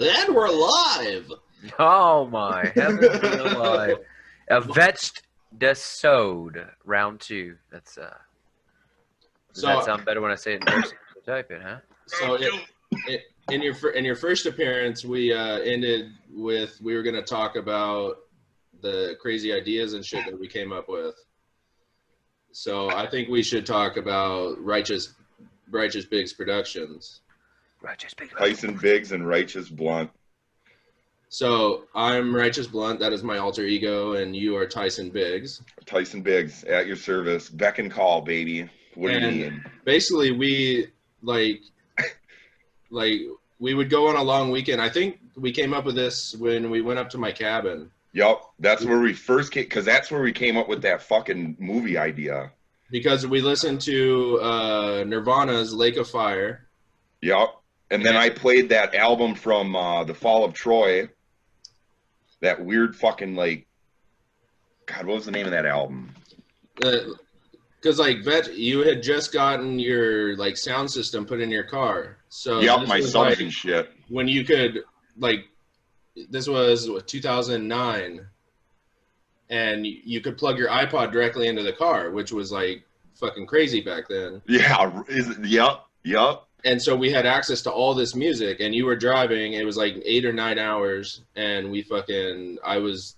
And we're live. Oh my heavens be alive. A Vetched Desode, round two. Does that So, sound better when I say it in person? So type it, huh? in your first appearance, we ended with we were going to talk about the crazy ideas and shit that we came up with. So I think we should talk about Righteous Biggs Productions. Righteous Big Tyson Biggs and Righteous Blunt. So I'm Righteous Blunt. That is my alter ego, and you are Tyson Biggs. Tyson Biggs at your service. Beck and call, baby. What do you need? Basically, we like we would go on a long weekend. I think we came up with this when we went up to my cabin. Yup, that's where we first came, because that's where we came up with that fucking movie idea. Because we listened to Nirvana's Lake of Fire. Yup, and then I played that album from The Fall of Troy. That weird fucking, like, God, what was the name of that album? Because, like, Vetch, you had just gotten your, like, sound system put in your car. So yup, my subs and shit. When you could, like, this was 2009, and you could plug your iPod directly into the car, which was, like, fucking crazy back then. Yeah, yup. And so we had access to all this music, and you were driving. It was like 8 or 9 hours, and I was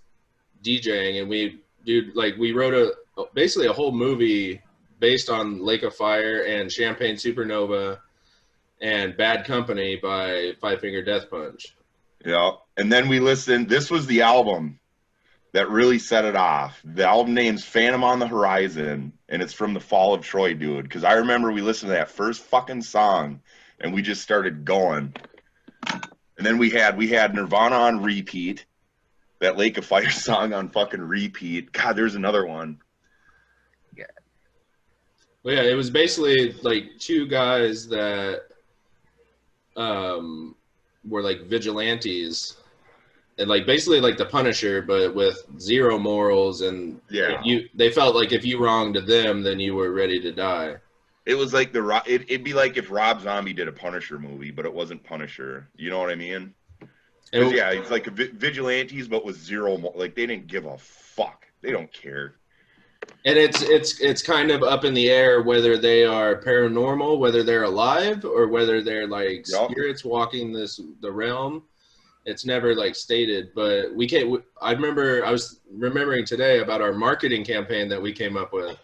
DJing, and we wrote basically a whole movie based on Lake of Fire and Champagne Supernova and Bad Company by Five Finger Death Punch. Yeah, and then we listened. This was the album that really set it off. The album name's Phantom on the Horizon, and it's from The Fall of Troy, dude. Because I remember we listened to that first fucking song, and we just started going. And then we had Nirvana on repeat, that Lake of Fire song on fucking repeat. God, there's another one. Yeah. Well, yeah, it was basically like two guys that were like vigilantes. And like basically like the Punisher, but with zero morals, and yeah, they felt like if you wronged them, then you were ready to die. It was like it'd be like if Rob Zombie did a Punisher movie, but it wasn't Punisher. You know what I mean? Yeah, it's like vigilantes, but with zero. Like they didn't give a fuck. They don't care. And it's kind of up in the air whether they are paranormal, whether they're alive, or whether they're like spirits walking the realm. It's never like stated, but we can't. I was remembering today about our marketing campaign that we came up with.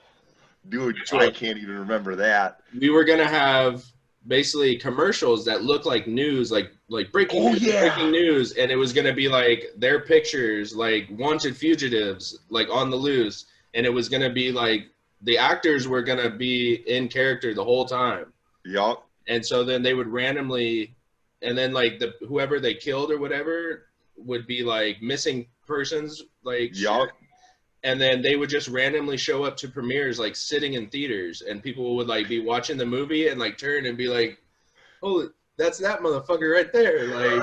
Dude, I can't even remember that. We were gonna have basically commercials that look like news, like breaking news, and it was gonna be like their pictures, like wanted fugitives, like on the loose, and it was gonna be like the actors were gonna be in character the whole time. Yup. And so then they would randomly. And then, like, whoever they killed or whatever would be, like, missing persons, like, yup. And then they would just randomly show up to premieres, like, sitting in theaters. And people would, like, be watching the movie and, like, turn and be like, oh, that's that motherfucker right there. Like,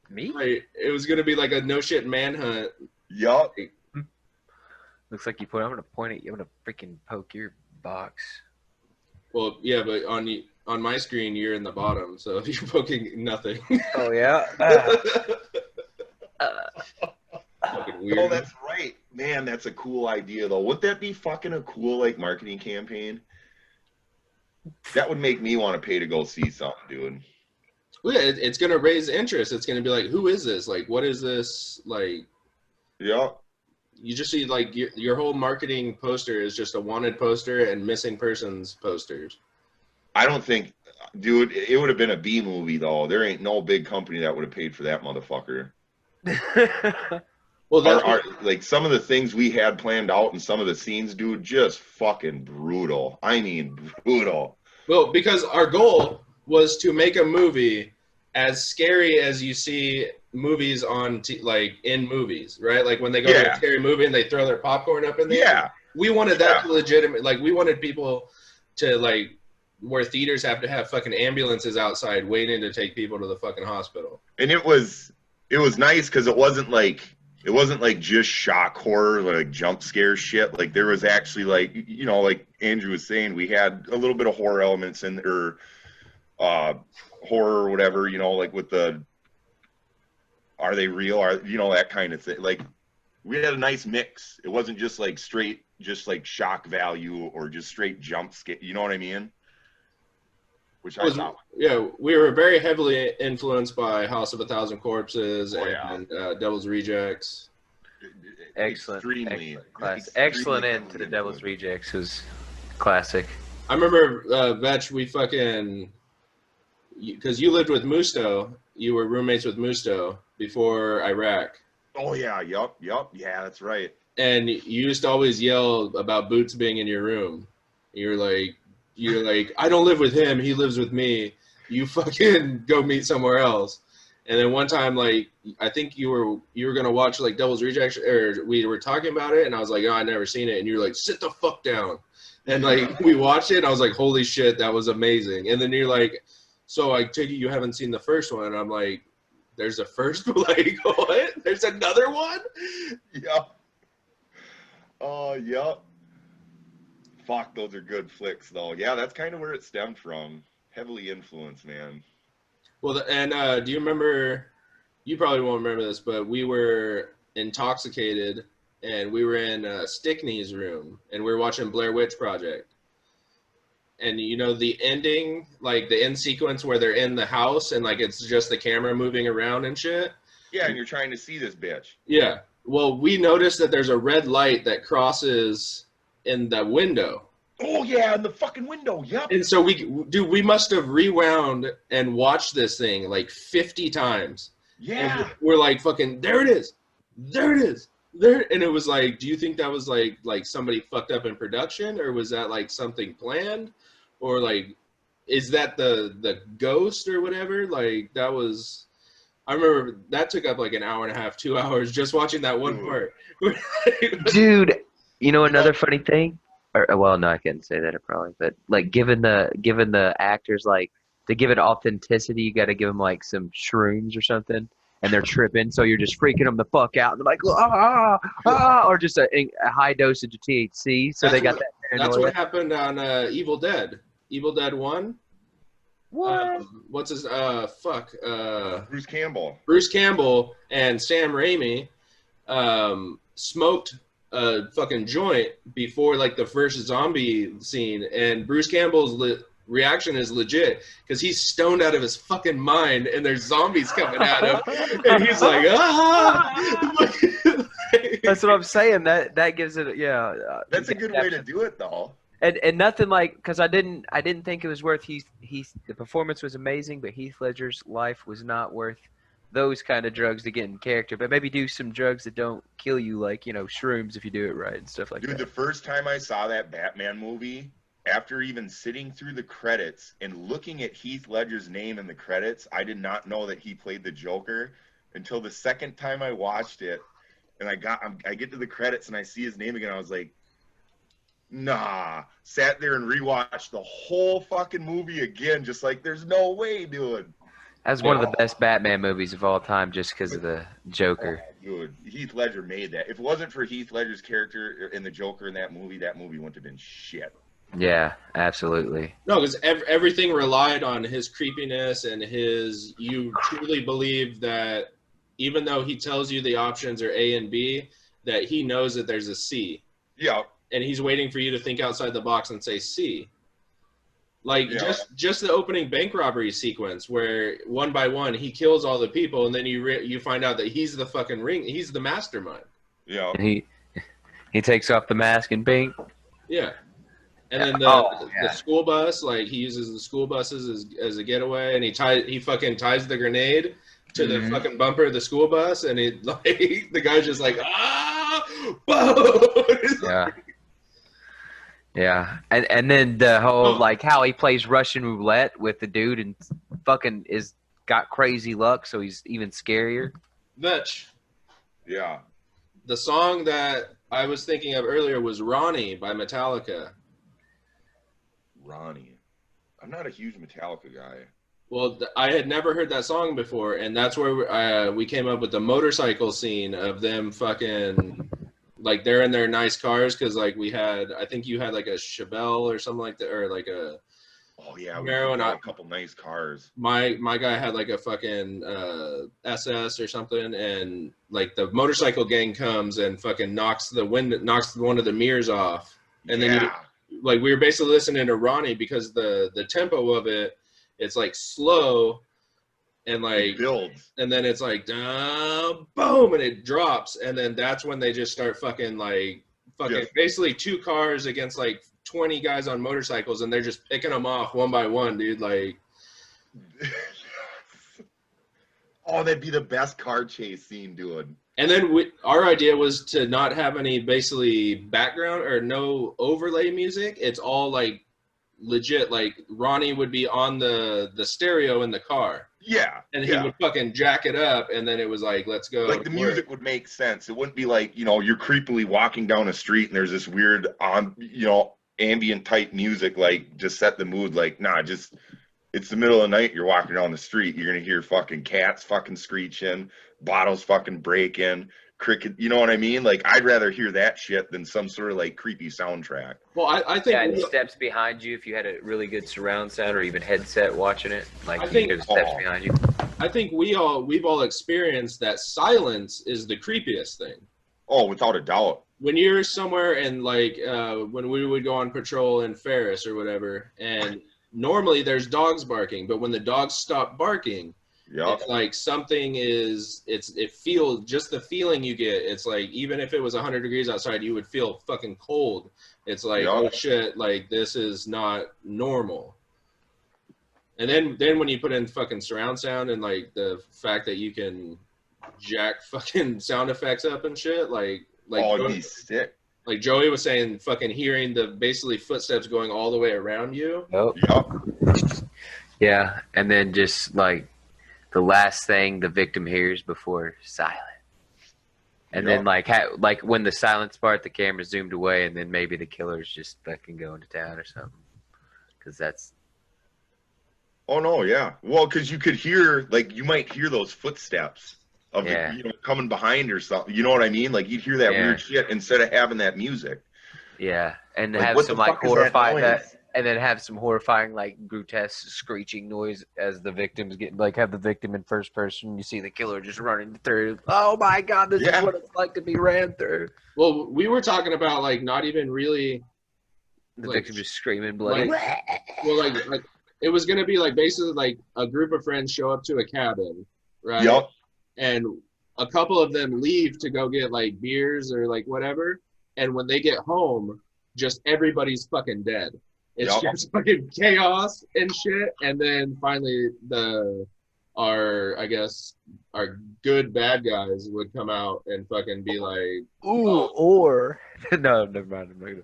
me? Like, it was going to be, like, a no-shit manhunt. Yup. Like, looks like I'm going to point at you. I'm going to freaking poke your box. Well, yeah, but on my screen, you're in the bottom, so if you're poking nothing. Oh, yeah? Oh, that's right. Man, that's a cool idea, though. Wouldn't that be fucking a cool, like, marketing campaign? That would make me want to pay to go see something, dude. Well, yeah, it's going to raise interest. It's going to be like, who is this? Like, what is this? Like, yeah. You just see, like, your whole marketing poster is just a wanted poster and missing persons posters. I don't think, dude, it would have been a B movie, though. There ain't no big company that would have paid for that motherfucker. Well, like, some of the things we had planned out and some of the scenes, dude, just fucking brutal. I mean, brutal. Well, because our goal was to make a movie as scary as you see movies on, like, in movies, right? Like, when they go to a scary movie and they throw their popcorn up in the air. We wanted that to legitimate, like, we wanted people to, like, where theaters have to have fucking ambulances outside waiting to take people to the fucking hospital. And it was nice because it wasn't like just shock horror, like jump scare shit. Like there was actually, like, you know, like Andrew was saying, we had a little bit of horror elements in, or horror or whatever, you know, like with the are they real? Are that kind of thing? Like, we had a nice mix. It wasn't just like straight, just like shock value or just straight jump scare. You know what I mean? Which I thought. Yeah, we were very heavily influenced by House of a Thousand Corpses and Devil's Rejects. Excellent end to the Devil's Rejects was classic. I remember Vetch, we fucking, because you lived with Musto, you were roommates with Musto before Iraq. Oh yeah, yup, yeah, that's right. And you used to always yell about Boots being in your room. You're like, I don't live with him, he lives with me. You fucking go meet somewhere else. And then one time, like, I think you were gonna watch like Devil's Rejects, or we were talking about it, and I was like, oh, I never seen it, and you were like, sit the fuck down. And like we watched it, and I was like, holy shit, that was amazing. And then you're like, so I take it you haven't seen the first one. And I'm like, there's a first one? Like, what? There's another one? Yeah. Oh, yeah. Fuck, those are good flicks, though. Yeah, that's kind of where it stemmed from. Heavily influenced, man. Well, do you remember, you probably won't remember this, but we were intoxicated, and we were in Stickney's room, and we were watching Blair Witch Project. And the ending, like the end sequence where they're in the house, and like it's just the camera moving around and shit? Yeah, and you're trying to see this bitch. Yeah. Well, we noticed that there's a red light that crosses in the window. Oh yeah, in the fucking window. Yep. And so we must have rewound and watched this thing like 50 times. Yeah. And we're like, fucking, there it is. There it is. There. And it was like, do you think that was like somebody fucked up in production, or was that like something planned, or like, is that the ghost or whatever? Like, that was, I remember that took up like an hour and a half, 2 hours just watching that one part. Dude, another funny thing? Well, no, I couldn't say that probably, but like given the actors, like, to give it authenticity, you got to give them like some shrooms or something, and they're tripping, so you're just freaking them the fuck out, and they're like or just a high dosage of THC, so they got that paranoia. That's what happened on Evil Dead 1. What? What's his Bruce Campbell. Bruce Campbell and Sam Raimi smoked a fucking joint before like the first zombie scene, and Bruce Campbell's reaction is legit because he's stoned out of his fucking mind, and there's zombies coming at him, and he's like, ah. That's what I'm saying. That gives it, That's a good way to do it, though. And nothing like, because I didn't think it was worth. The performance was amazing, but Heath Ledger's life was not worth those kind of drugs to get in character. But maybe do some drugs that don't kill you, like shrooms if you do it right and stuff like that. Dude, the first time I saw that Batman movie, after even sitting through the credits and looking at Heath Ledger's name in the credits, I did not know that he played the Joker until the second time I watched it. And I get to the credits and I see his name again. I was like, nah. Sat there and rewatched the whole fucking movie again, just like, there's no way, dude. That's one of the best Batman movies of all time, just because of the Joker. Oh, dude, Heath Ledger made that. If it wasn't for Heath Ledger's character in the Joker in that movie wouldn't have been shit. Yeah, absolutely. No, because everything relied on his creepiness and you truly believe that even though he tells you the options are A and B, that he knows that there's a C. Yeah. And he's waiting for you to think outside the box and say C. Like, just the opening bank robbery sequence where one by one he kills all the people, and then you find out that he's the fucking he's the mastermind. Yeah. And he takes off the mask and bing. Yeah. And then the school bus, like, he uses the school buses as a getaway, and he fucking ties the grenade to the fucking bumper of the school bus, and the guy's just like, yeah. Yeah, and then the whole like how he plays Russian roulette with the dude and fucking got crazy luck, so he's even scarier. Vetch. Yeah. The song that I was thinking of earlier was Ronnie by Metallica. Ronnie. I'm not a huge Metallica guy. Well, I had never heard that song before, and that's where we came up with the motorcycle scene of them fucking... Like, they're in their nice cars because, like, I think you had, like, a Chevelle or something like that, or, like, Oh yeah, we Camaro, and got a couple nice cars. My guy had like a fucking SS or something, and like the motorcycle gang comes and fucking knocks one of the mirrors off, and then like we were basically listening to Ronnie because the tempo of it, it's like slow, and like it builds, and then it's like boom, and it drops, and then that's when they just start fucking basically two cars against like 20 guys on motorcycles, and they're just picking them off one by one, dude. Like, oh, that'd be the best car chase scene, dude. And then our idea was to not have any basically background or no overlay music. It's all like legit. Like Ronnie would be on the stereo in the car. Yeah. And he would fucking jack it up, and then it was like, let's go. Like the music would make sense. It wouldn't be like, you know, you're creepily walking down a street and there's this weird ambient type music, like just set the mood. Like, nah, just it's the middle of the night, you're walking down the street, you're gonna hear fucking cats fucking screeching, bottles fucking breaking, cricket, you know what I mean? Like, I'd rather hear that shit than some sort of like creepy soundtrack. Well, I think and steps behind you, if you had a really good surround sound or even headset watching it, like you hear the steps behind you. I think we've all experienced that silence is the creepiest thing. Oh, without a doubt. When you're somewhere and like when we would go on patrol in Ferris or whatever, and normally there's dogs barking, but when the dogs stop barking, it's like something it feels, just the feeling you get. It's like, even if it was 100 degrees outside, you would feel fucking cold. It's like, oh shit, like this is not normal. And then when you put in fucking surround sound and like the fact that you can jack fucking sound effects up and shit, like oh, it'd be sick. Like Joey was saying, fucking hearing the basically footsteps going all the way around you. Yeah, and then just like the last thing the victim hears before silence. And then like when the silence part, the camera zoomed away, and then maybe the killer's just fucking going to town or something. Because that's... Oh, no, yeah. Well, because you could hear, like, you might hear those footsteps of coming behind or something. You know what I mean? Like, you'd hear that weird shit instead of having that music. Yeah, and like, have some like horrifying and then have some horrifying, like, grotesque screeching noise as the victims get, like, have the victim in first person. You see the killer just running through. Oh my God, this is what it's like to be ran through. Well, we were talking about like not even really the victim just screaming bloody. Like it was gonna be like basically like a group of friends show up to a cabin, right? Yep. And a couple of them leave to go get like beers or like whatever, and when they get home, just everybody's fucking dead. It's just fucking chaos and shit. And then finally our good bad guys would come out and fucking be like, or no, never mind.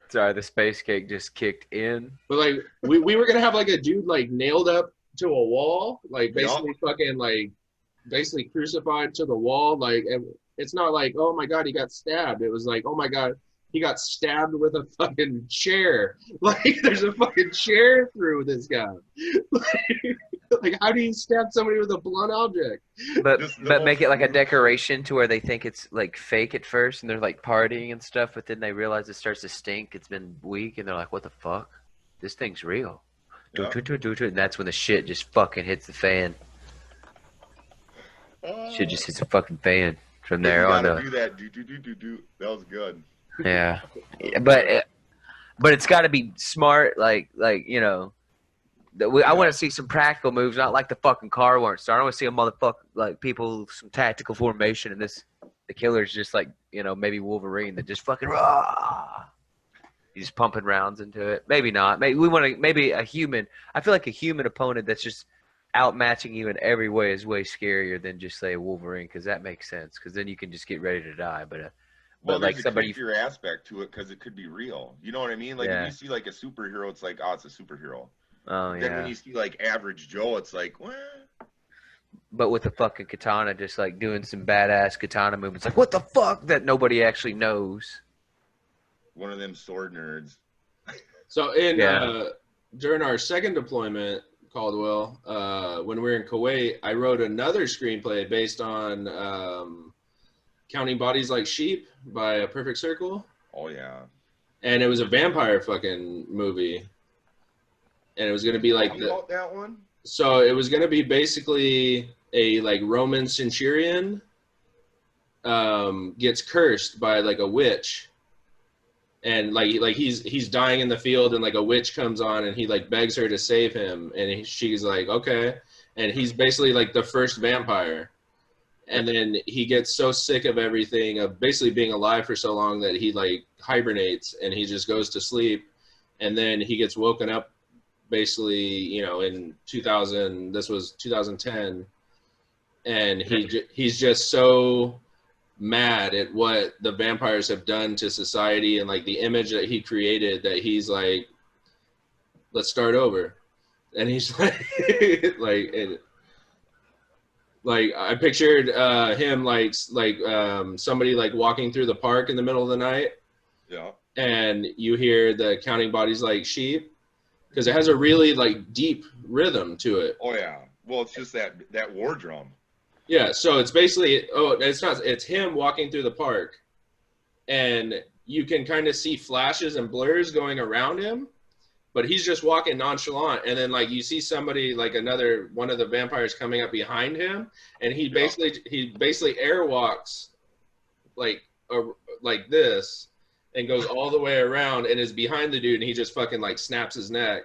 Sorry, the space cake just kicked in. But like we were gonna have like a dude like nailed up to a wall, like basically fucking like basically crucified to the wall. Like, and it's not like, oh my God, he got stabbed. It was like, oh my God, he got stabbed with a fucking chair. Like, there's a fucking chair through this guy. Like, how do you stab somebody with a blunt object? But make it like a decoration to where they think it's like fake at first, and they're like partying and stuff, but then they realize it starts to stink. It's been weak, and they're like, what the fuck? This thing's real. And that's when the shit just fucking hits the fan. Shit just hits a fucking fan from there on. Do that. Do. That was good. Yeah, but it's got to be smart. Like you know, I want to see some practical moves, not like the fucking car weren't started. I want to see a motherfucker, like people, some tactical formation, and the killer's just like, you know, maybe Wolverine that just fucking he's pumping rounds into it. Maybe not. Maybe a human. I feel like a human opponent that's just outmatching you in every way is way scarier than just say Wolverine, because that makes sense. Because then you can just get ready to die. But like somebody, your aspect to it because it could be real. You know what I mean? Like if you see like a superhero, it's like, oh, it's a superhero. Oh yeah. Then when you see like average Joe, it's like, what? But with the fucking katana, just like doing some badass katana movements, like what the fuck that nobody actually knows. One of them sword nerds. So during our second deployment, Caldwell, when we were in Kuwait, I wrote another screenplay based on Counting Bodies Like Sheep by A Perfect Circle. Oh, yeah. And it was a vampire fucking movie. and it was gonna be like about that one. So it was gonna be basically a like Roman centurion gets cursed by like a witch, and like he's dying in the field, and like a witch comes on and he like begs her to save him, and she's like okay, and he's basically like the first vampire. And then he gets so sick of everything, of basically being alive for so long, that he like hibernates and he just goes to sleep. And then he gets woken up basically, you know, in 2000, this was 2010. And he's just so mad at what the vampires have done to society and like the image that he created, that he's like, let's start over. And he's like, like I pictured him like somebody like walking through the park in the middle of the night. Yeah. And you hear the counting bodies like sheep, because it has a really like deep rhythm to it. Oh yeah. Well, it's just that war drum. Yeah. So it's basically it's him walking through the park, and you can kind of see flashes and blurs going around him. But he's just walking nonchalant, and then like you see somebody like one of the vampires coming up behind him, and he basically airwalks like this, and goes all the way around and is behind the dude, and he just fucking like snaps his neck,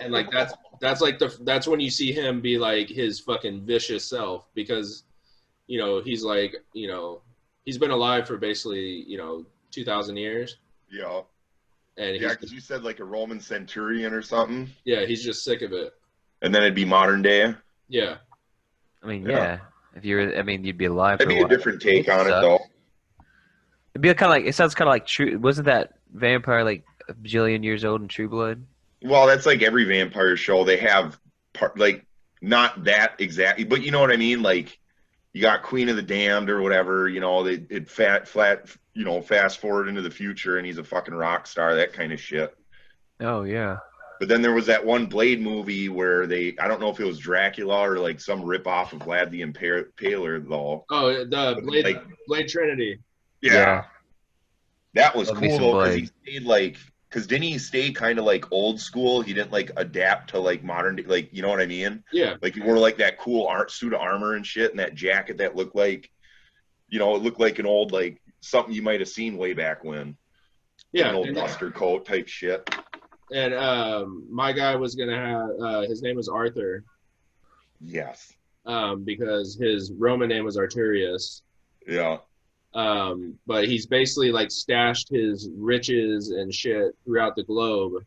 and like that's when you see him be like his fucking vicious self, because you know he's like, you know, he's been alive for basically, you know, 2,000 years. Yeah. And yeah, because you said like a Roman centurion or something. Yeah, he's just sick of it. And then it'd be modern day. Yeah. I mean, yeah. If you're, I mean, you'd be alive. It'd be a different take on it, though. It'd be kind of like, it sounds kind of like True. Wasn't that vampire like a bajillion years old in True Blood? Well, that's like every vampire show. They have like not that exactly, but you know what I mean. Like you got Queen of the Damned or whatever. You know, it flat. You know, fast forward into the future and he's a fucking rock star, that kind of shit. Oh, yeah. But then there was that one Blade movie where I don't know if it was Dracula or like some ripoff of Vlad the Impaler, though. Oh, the Blade Trinity. Yeah. That was cool, though, because he stayed because didn't he stay kind of like old school? He didn't like adapt to like modern, like, you know what I mean? Yeah. Like he wore like that cool suit of armor and shit, and that jacket that looked like, you know, it looked like an old, like, something you might have seen way back when. Yeah. An old duster coat type shit. And my guy was going to have, his name was Arthur. Yes. Because his Roman name was Arturius. Yeah. But he's basically like stashed his riches and shit throughout the globe.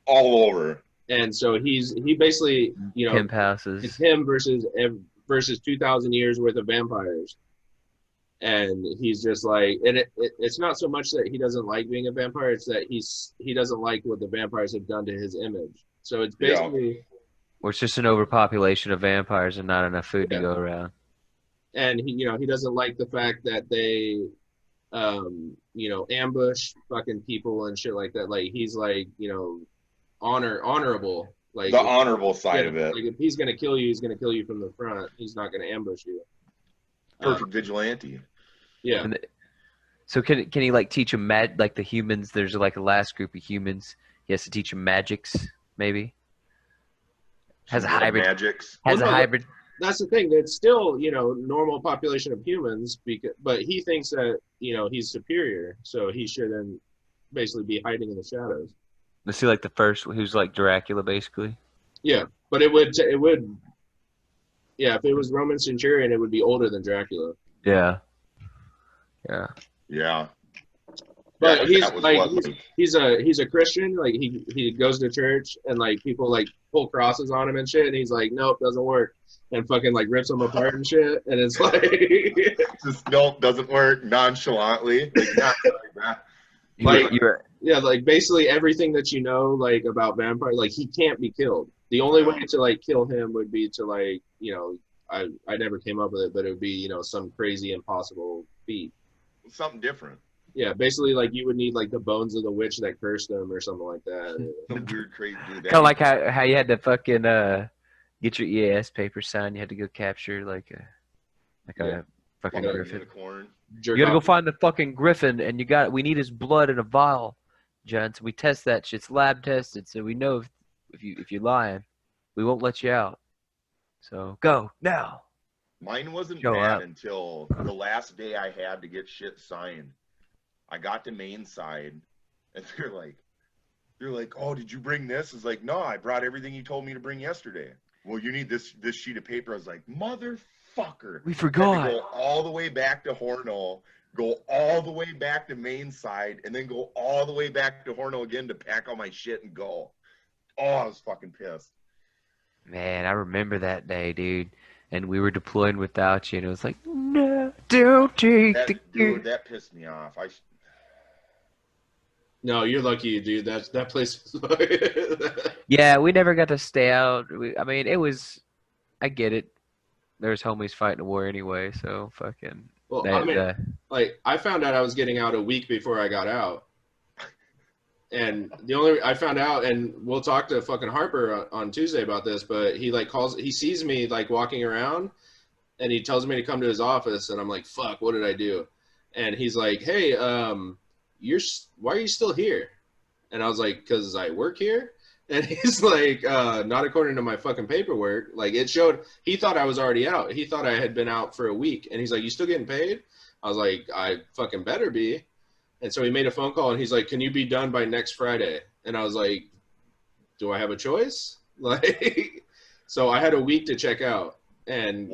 All over. And so he basically, you know, it's him versus 2,000 years worth of vampires. And he's just like, and it's not so much that he doesn't like being a vampire, it's that he doesn't like what the vampires have done to his image. So it's basically, or it's just an overpopulation of vampires and not enough food to go around. And he doesn't like the fact that they, you know, ambush fucking people and shit like that. Like he's like, you know, honorable. Like the honorable side of it. Like if he's gonna kill you, he's gonna kill you from the front. He's not gonna ambush you. Perfect vigilante. Yeah. So can he like teach them like the humans? There's like a last group of humans. He has to teach them magics, maybe. Has a hybrid. Magics. Hybrid. That's the thing. It's still, you know, normal population of humans, but he thinks that, you know, he's superior, so he shouldn't basically be hiding in the shadows. Let's see, like the first, who's like Dracula, basically. Yeah, but it would. Yeah, if it was Roman Centurion, it would be older than Dracula. Yeah. But he's a Christian. Like he goes to church, and like people like pull crosses on him and shit, and he's like, nope, doesn't work, and fucking like rips them apart and shit, and it's like just nope, doesn't work, nonchalantly, like not like that. Like yeah, like basically everything that you know like about vampire, like he can't be killed. The only way to like kill him would be to like, you know, I never came up with it, but it would be, you know, some crazy impossible feat. Something different. Yeah, basically like you would need like the bones of the witch that cursed him or something like that. Some weird crazy dude. Kind of like how you had to fucking get your EAS paper signed. You had to go capture like a fucking griffin. You gotta go find the fucking griffin, and we need his blood in a vial, gents. We test that shit's lab tested, so we know if if you're lying, we won't let you out. So go now. Mine wasn't Show bad up. until the last day I had to get shit signed. I got to main side, and they're like, oh, did you bring this? It's like, no, I brought everything you told me to bring yesterday. Well, you need this sheet of paper. I was like, motherfucker. We forgot. Had to go all the way back to Horno, go all the way back to main side, and then go all the way back to Horno again to pack all my shit and go. Oh, I was fucking pissed. Man, I remember that day, dude. And we were deploying without you, and it was like, no, don't take the Dude, that pissed me off. No, you're lucky, dude. That place. Yeah, we never got to stay out. I mean, it was. I get it. There's homies fighting a war anyway, so fucking. Well, I mean, like I found out I was getting out a week before I got out, and I found out, and we'll talk to fucking Harper on Tuesday about this, but he sees me like walking around, and he tells me to come to his office, and I'm like, fuck, what did I do? And he's like, hey, why are you still here? And I was like, because I work here. And he's like, not according to my fucking paperwork. Like it showed, he thought I was already out. He thought I had been out for a week. And he's like, you still getting paid? I was like, I fucking better be. And so he made a phone call and he's like, can you be done by next Friday? And I was like, do I have a choice? Like, so I had a week to check out and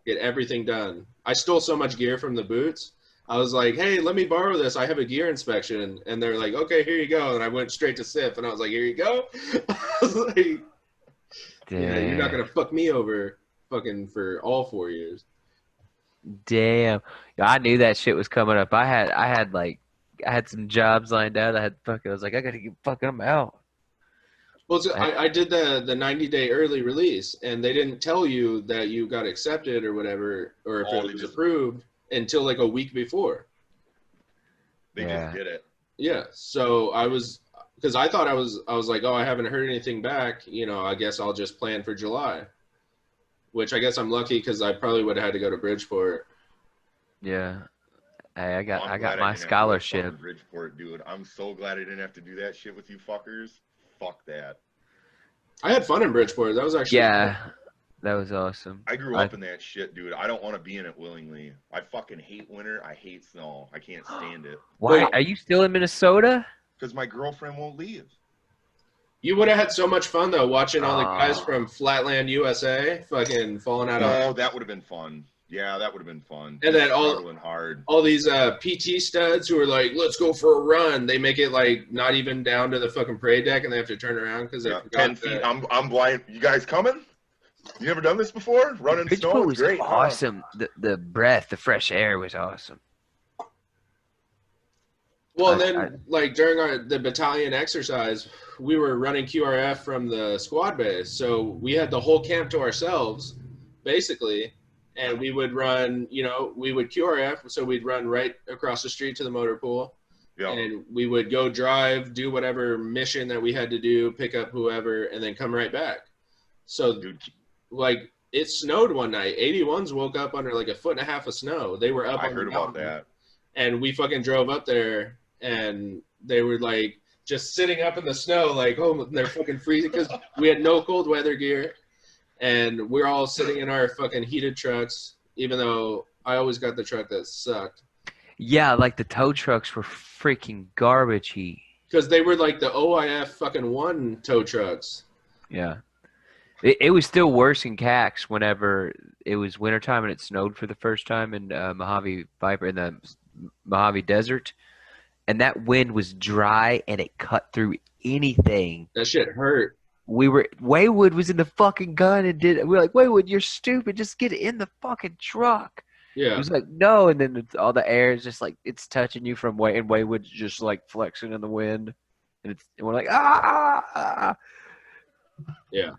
get everything done. I stole so much gear from the boots. I was like, hey, let me borrow this. I have a gear inspection. And they're like, okay, here you go. And I went straight to SIF. And I was like, here you go. I was like, yeah, you're not going to fuck me over fucking for all 4 years. Damn. I knew that shit was coming up. I had some jobs lined out. I was like, I got to get fucking them out. Well, so I did the 90-day early release. And they didn't tell you that you got accepted or whatever, or if it was approved. Until like a week before. They just did it. Yeah. So because I thought I was like, oh, I haven't heard anything back. You know, I guess I'll just plan for July. Which I guess I'm lucky because I probably would have had to go to Bridgeport. Yeah. Hey, I got my scholarship. Bridgeport, dude. I'm so glad I didn't have to do that shit with you fuckers. Fuck that. I had fun in Bridgeport. That was actually fun. That was awesome. I grew up in that shit, dude. I don't want to be in it willingly. I fucking hate winter. I hate snow. I can't stand it. Why? Are you still in Minnesota? Because my girlfriend won't leave. You would have had so much fun, though, watching all the guys from Flatland, USA fucking falling out. Oh, that would have been fun. Yeah, that would have been fun. And then all these PT studs who are like, let's go for a run. They make it like not even down to the fucking parade deck, and they have to turn around because they're 10 feet. I'm blind. You guys coming? You never done this before? Running snow was great. Awesome. Huh? The breath, the fresh air was awesome. Well, then like during the battalion exercise, we were running QRF from the squad base, so we had the whole camp to ourselves, basically. And we would run, we would QRF, so we'd run right across the street to the motor pool. Yeah. And we would go drive, do whatever mission that we had to do, pick up whoever, and then come right back. So, like, it snowed one night. 81s woke up under like 1.5 feet of snow. They were up on the mountain. I heard about that. And we fucking drove up there, and they were like just sitting up in the snow, like, oh, they're fucking freezing because we had no cold weather gear. And we're all sitting in our fucking heated trucks, even though I always got the truck that sucked. Yeah, like the tow trucks were freaking garbage heat. Because they were like the OIF fucking 1 tow trucks. Yeah. It was still worse in CAX whenever it was wintertime and it snowed for the first time in Mojave Viper in the Mojave Desert. And that wind was dry and it cut through anything. That shit hurt. Waywood was in the fucking gun and we were like, Waywood, you're stupid. Just get in the fucking truck. Yeah. He was like, no. And then all the air is just like, it's touching you from and Waywood's just like flexing in the wind. And we're like, ah. Yeah.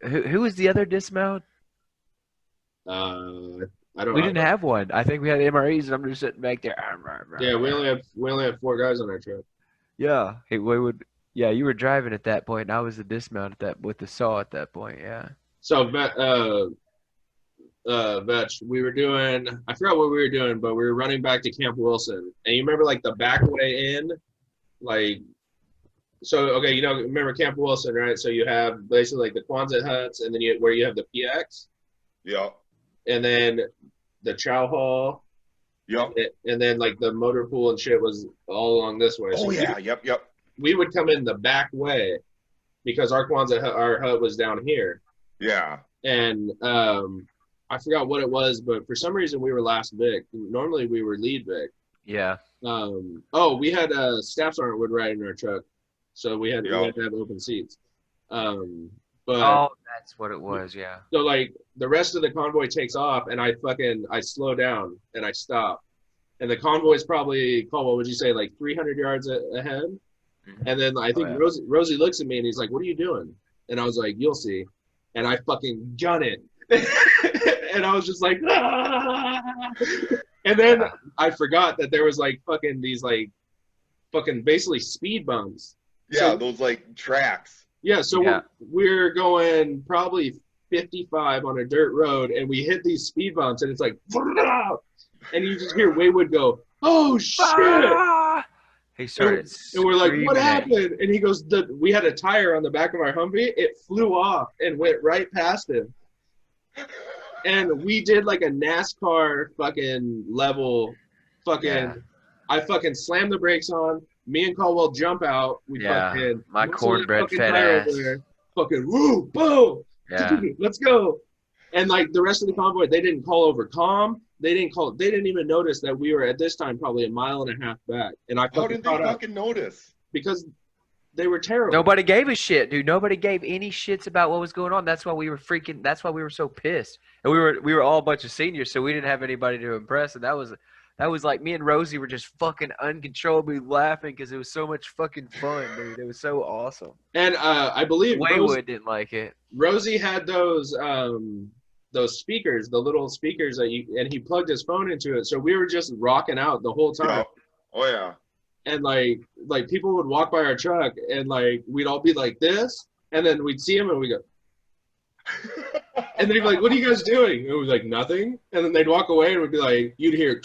Who was the other dismount? I don't know. We didn't have one. I think we had MREs and I'm just sitting back there. Yeah, we only have 4 guys on our truck. Yeah. Hey, Waywood. Yeah, you were driving at that point, and I was the dismount with the saw at that point. Yeah. So, Vetch, we were doing. I forgot what we were doing, but we were running back to Camp Wilson, and you remember like the back way in, like So okay, remember Camp Wilson, right? So you have basically like the Quonset huts, and then where you have the PX. Yep. And then the Chow Hall. Yep. And then like the motor pool and shit was all along this way. Oh so yeah. Yep. we would come in the back way because our our hut was down here. Yeah. And I forgot what it was, but for some reason we were last Vic. Normally we were lead Vic. Yeah. We had staff sergeant would ride in our truck, so we had to have open seats. But that's what it was. Yeah. So like the rest of the convoy takes off, and I slow down and I stop, and the convoy's probably Cole, what would you say, like 300 yards ahead? Mm-hmm. And then I think Rosie looks at me and he's like, "What are you doing?" And I was like, "You'll see." And I fucking gun it, and I was just like, ah! And then I forgot that there was like fucking these like fucking basically speed bumps. Yeah, so, those like tracks. Yeah, so we're going probably 55 on a dirt road, and we hit these speed bumps, and it's like, and you just hear Waywood go, "Oh shit!" He started, and we're like, "What happened?" And he goes, "We had a tire on the back of our Humvee. It flew off and went right past him." And we did like a NASCAR fucking level, I fucking slammed the brakes on. Me and Caldwell jump out. We fucking my cornbread fat ass. Fucking woo, boom. Yeah. Let's go. And like the rest of the convoy, they didn't call over comm. They didn't even notice that we were at this time probably a mile and a half back. And how did they fucking notice? Because they were terrible. Nobody gave a shit, dude. Nobody gave any shits about what was going on. That's why we were so pissed. And we were all a bunch of seniors, so we didn't have anybody to impress. And that was like me and Rosie were just fucking uncontrollably laughing because it was so much fucking fun, dude. It was so awesome. And I believe Waywood didn't like it. Rosie had those speakers, the little speakers and he plugged his phone into it. So we were just rocking out the whole time. Oh yeah. And like people would walk by our truck and like we'd all be like this, and then we'd see him and we go. And then he'd be like, "What are you guys doing?" And we'd be like, "Nothing." And then they'd walk away and we'd be like, you'd hear,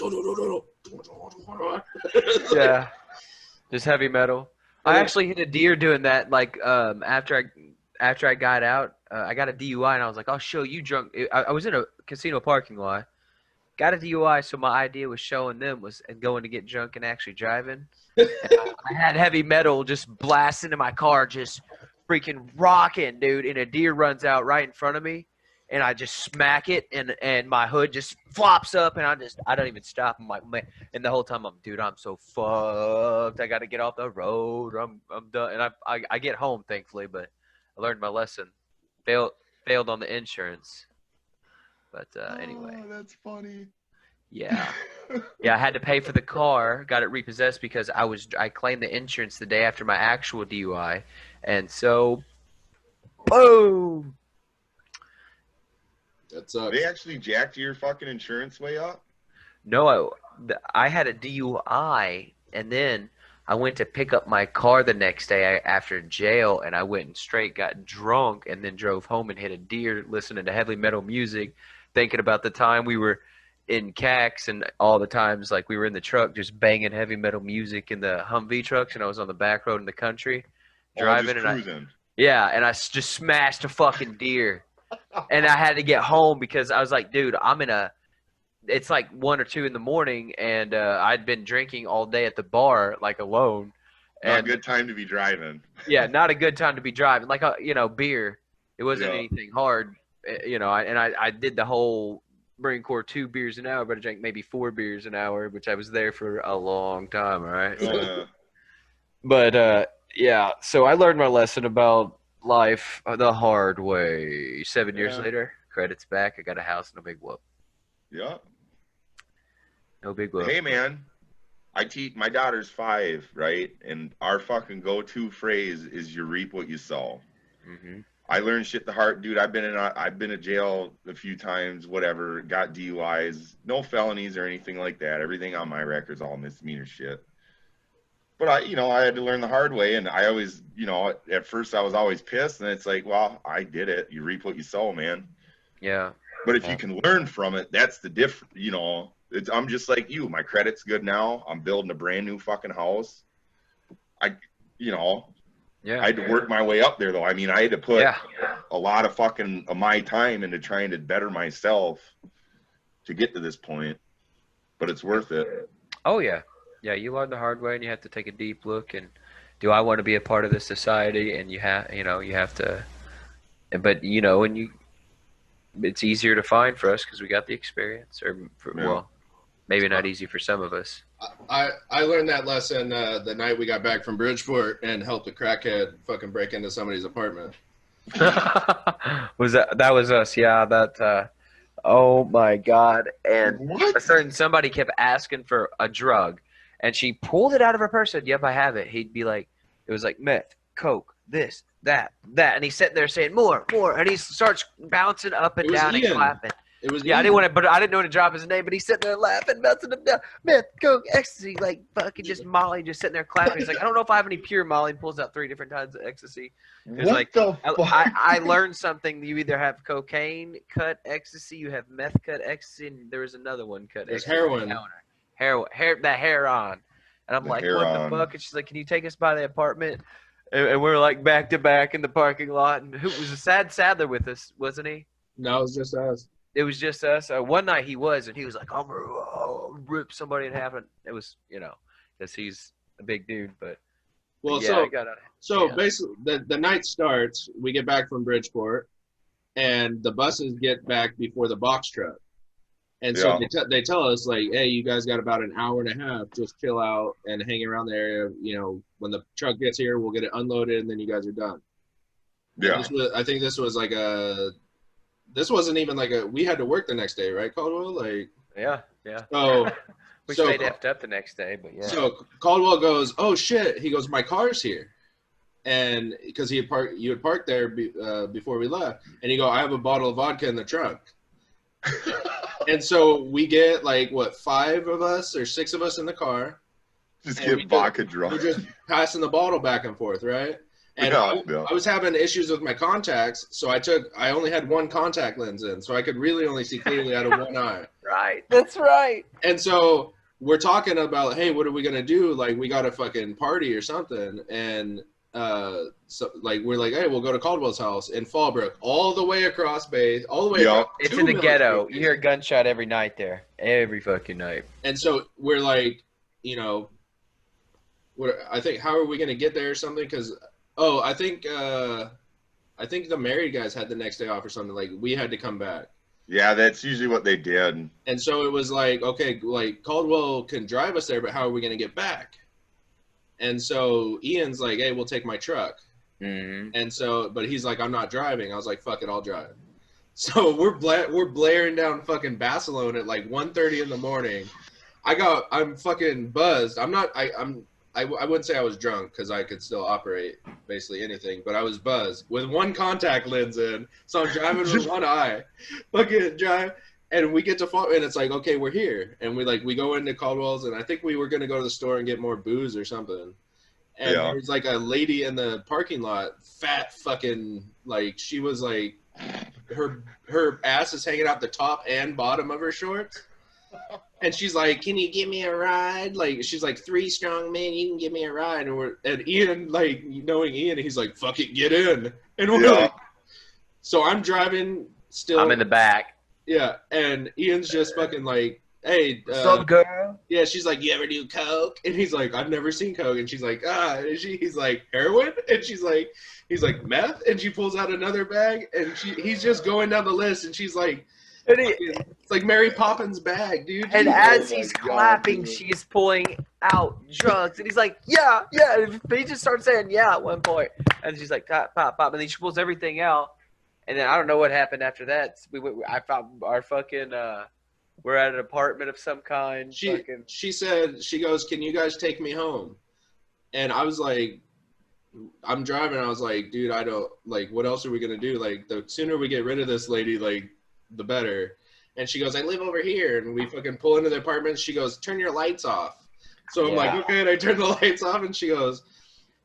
yeah, just heavy metal. I actually hit a deer doing that. Like after I got out, I got a DUI and I was like, "I'll show you drunk." I was in a casino parking lot, got a DUI, so my idea was showing them and going to get drunk and actually driving. And I had heavy metal just blasting in my car, just freaking rocking, dude. And a deer runs out right in front of me. And I just smack it, and my hood just flops up, and I don't even stop. I'm like, man, and the whole time I'm so fucked. I got to get off the road. I'm done. And I get home, thankfully, but I learned my lesson. Failed on the insurance. But anyway. Oh, that's funny. Yeah. Yeah, I had to pay for the car. Got it repossessed because I claimed the insurance the day after my actual DUI, and so, boom. That sucks. They actually jacked your fucking insurance way up? No, I had a DUI, and then I went to pick up my car the next day after jail, and I went and straight got drunk and then drove home and hit a deer listening to heavy metal music, thinking about the time we were in CAX and all the times like we were in the truck just banging heavy metal music in the Humvee trucks, and I was on the back road in the country driving, and I just smashed a fucking deer. And I had to get home because I was like, dude, it's like 1 or 2 in the morning, and I'd been drinking all day at the bar, like alone. Not a good time to be driving. Yeah, not a good time to be driving. Like, beer. It wasn't anything hard, I did the whole Marine Corps 2 beers an hour, but I drank maybe 4 beers an hour, which I was there for a long time, all right? But, yeah, so I learned my lesson about life the hard way. 7 years later, credits back. I got a house, no big whoop. Yeah. No big whoop. Hey, man, I teach my daughter's 5, right? And our fucking go-to phrase is "you reap what you sow." Mm-hmm. I learned shit the hard, dude. I've been to jail a few times, whatever. Got DUIs, no felonies or anything like that. Everything on my record's all misdemeanor shit. But I had to learn the hard way, and I always, at first I was always pissed, and it's like, well, I did it. You reap what you sow, man. Yeah. But if you can learn from it, that's the difference. I'm just like you. My credit's good now. I'm building a brand new fucking house. Yeah. I had to work my way up there, though. I mean, I had to put a lot of fucking my time into trying to better myself to get to this point, but it's worth it. Oh yeah, yeah. You learn the hard way, and you have to take a deep look. And do I want to be a part of this society? And you have to. But and it's easier to find for us because we got the experience. Well, maybe not easy for some of us. I learned that lesson the night we got back from Bridgeport and helped a crackhead fucking break into somebody's apartment. That was us? Yeah, that. Oh my God! And somebody kept asking for a drug, and she pulled it out of her purse. Said, "Yep, I have it." He'd be like, "It was like meth, coke, this, that," and he's sitting there saying, "More," and he starts bouncing up and down and clapping. It was I didn't want to drop his name, but he's sitting there laughing, bouncing him down. Meth, coke, ecstasy, like fucking just Molly, just sitting there clapping. He's like, "I don't know if I have any pure Molly." And pulls out 3 different kinds of ecstasy. I learned something. You either have cocaine cut ecstasy, you have meth cut ecstasy, and there was another one cut. There's ecstasy. Heroin. And I'm like, what the fuck? And she's like, "Can you take us by the apartment?" And we're like back to back in the parking lot. And who was a Sadler with us, wasn't he? No, it was just us. It was just us. One night he was, and he was like, "I'm gonna rip somebody in half." And it was, because he's a big dude. But basically, the night starts. We get back from Bridgeport, and the buses get back before the box truck. And so they tell us, like, "Hey, you guys got about an hour and a half. Just chill out and hang around the area. When the truck gets here, we'll get it unloaded, and then you guys are done." Yeah. I think this was like this wasn't even like we had to work the next day, right, Caldwell? Like, yeah. So we stayed effed up the next day, but yeah. So Caldwell goes, "Oh shit!" He goes, "My car's here," and because you had parked there before we left, and you go, "I have a bottle of vodka in the trunk." And so we get like 5 of us or 6 of us in the car. Just get vodka drunk. We're just passing the bottle back and forth, right? And I was having issues with my contacts, so I only had 1 contact lens in, so I could really only see clearly out of 1 eye. Right. That's right. And so we're talking about, hey, what are we gonna do? Like, we got a fucking party or something. And so like we're like, hey, we'll go to Caldwell's house in Fallbrook, all the way across Bay, all the way. It's in the ghetto. You hear a gunshot every night there, every fucking night. And so we're like, I think, how are we gonna get there or something? Because I think the married guys had the next day off or something. Like, we had to come back. Yeah, that's usually what they did. And so it was like, okay, like Caldwell can drive us there, but how are we going to get back? And so Ian's like, hey, we'll take my truck. Mm-hmm. And so, but he's like, I'm not driving. I was like, fuck it, I'll drive. So we're blaring down fucking Barcelona at like 1:30 in the morning. I'm fucking buzzed. I wouldn't say I was drunk because I could still operate basically anything, but I was buzzed with 1 contact lens in. So I'm driving with 1 eye. Fucking drive. And we get to fall, and it's like, okay, we're here. And we go into Caldwell's, and I think we were going to go to the store and get more booze or something. And there's like a lady in the parking lot, fat fucking, like, she was like, her ass is hanging out the top and bottom of her shorts. And she's like, "Can you give me a ride?" Like, she's like, 3 strong men, you can give me a ride. And Ian, like, knowing Ian, he's like, "Fuck it, get in." And we're like, so I'm driving still. I'm in the back. Yeah, and Ian's just fucking like, "Hey, what's up, girl?" Yeah, she's like, "You ever do coke?" And he's like, "I've never seen coke." And she's like, he's like, "Heroin?" And he's like, "Meth?" And she pulls out another bag, and he's just going down the list, and she's like, it's like Mary Poppins' bag, dude. And as he's clapping, she's pulling out drugs. And he's like, yeah. And he just starts saying, yeah, at one point. And she's like, pop, pop, pop. And then she pulls everything out. And then I don't know what happened after that. I found our fucking, we're at an apartment of some kind. She said, she goes, "Can you guys take me home?" And I was like, I'm driving. I was like, dude, I don't, like, what else are we going to do? Like, the sooner we get rid of this lady, like, the better. And she goes, "I live over here." And we fucking pull into the apartment. She goes, "Turn your lights off." So I'm like, okay. And I turn the lights off, and she goes,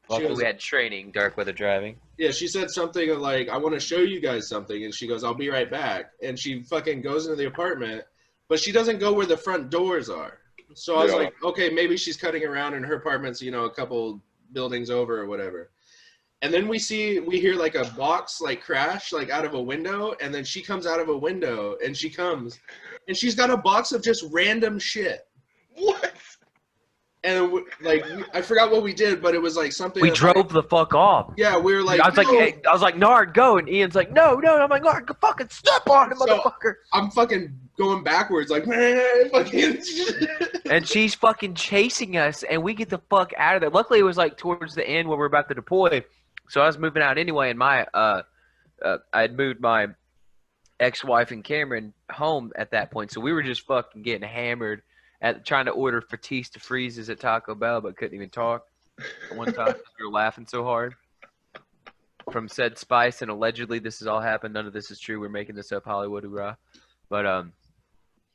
we had training, dark weather driving. Yeah, she said something like, "I want to show you guys something." And she goes, "I'll be right back." And she fucking goes into the apartment, but she doesn't go where the front doors are. So I was like, okay, maybe she's cutting around, and her apartment's, a couple buildings over or whatever. And then we hear like a box like crash like out of a window, and then she comes out of a window, and she's got a box of just random shit. What? And like I forgot what we did, but it was like something. We drove the fuck off. Yeah, we were like. I was like, Nard, go, and Ian's like, no. I'm like, Nard, go fucking step on him, motherfucker. I'm fucking going backwards, like, man, fucking. And she's fucking chasing us, and we get the fuck out of there. Luckily, it was like towards the end when we're about to deploy, so I was moving out anyway, and I had moved my ex-wife and Cameron home at that point, so we were just fucking getting hammered at trying to order Fatista freezes at Taco Bell, but couldn't even talk one time because we were laughing so hard from said spice, and allegedly this has all happened. None of this is true. We're making this up, Hollywood, hoorah. But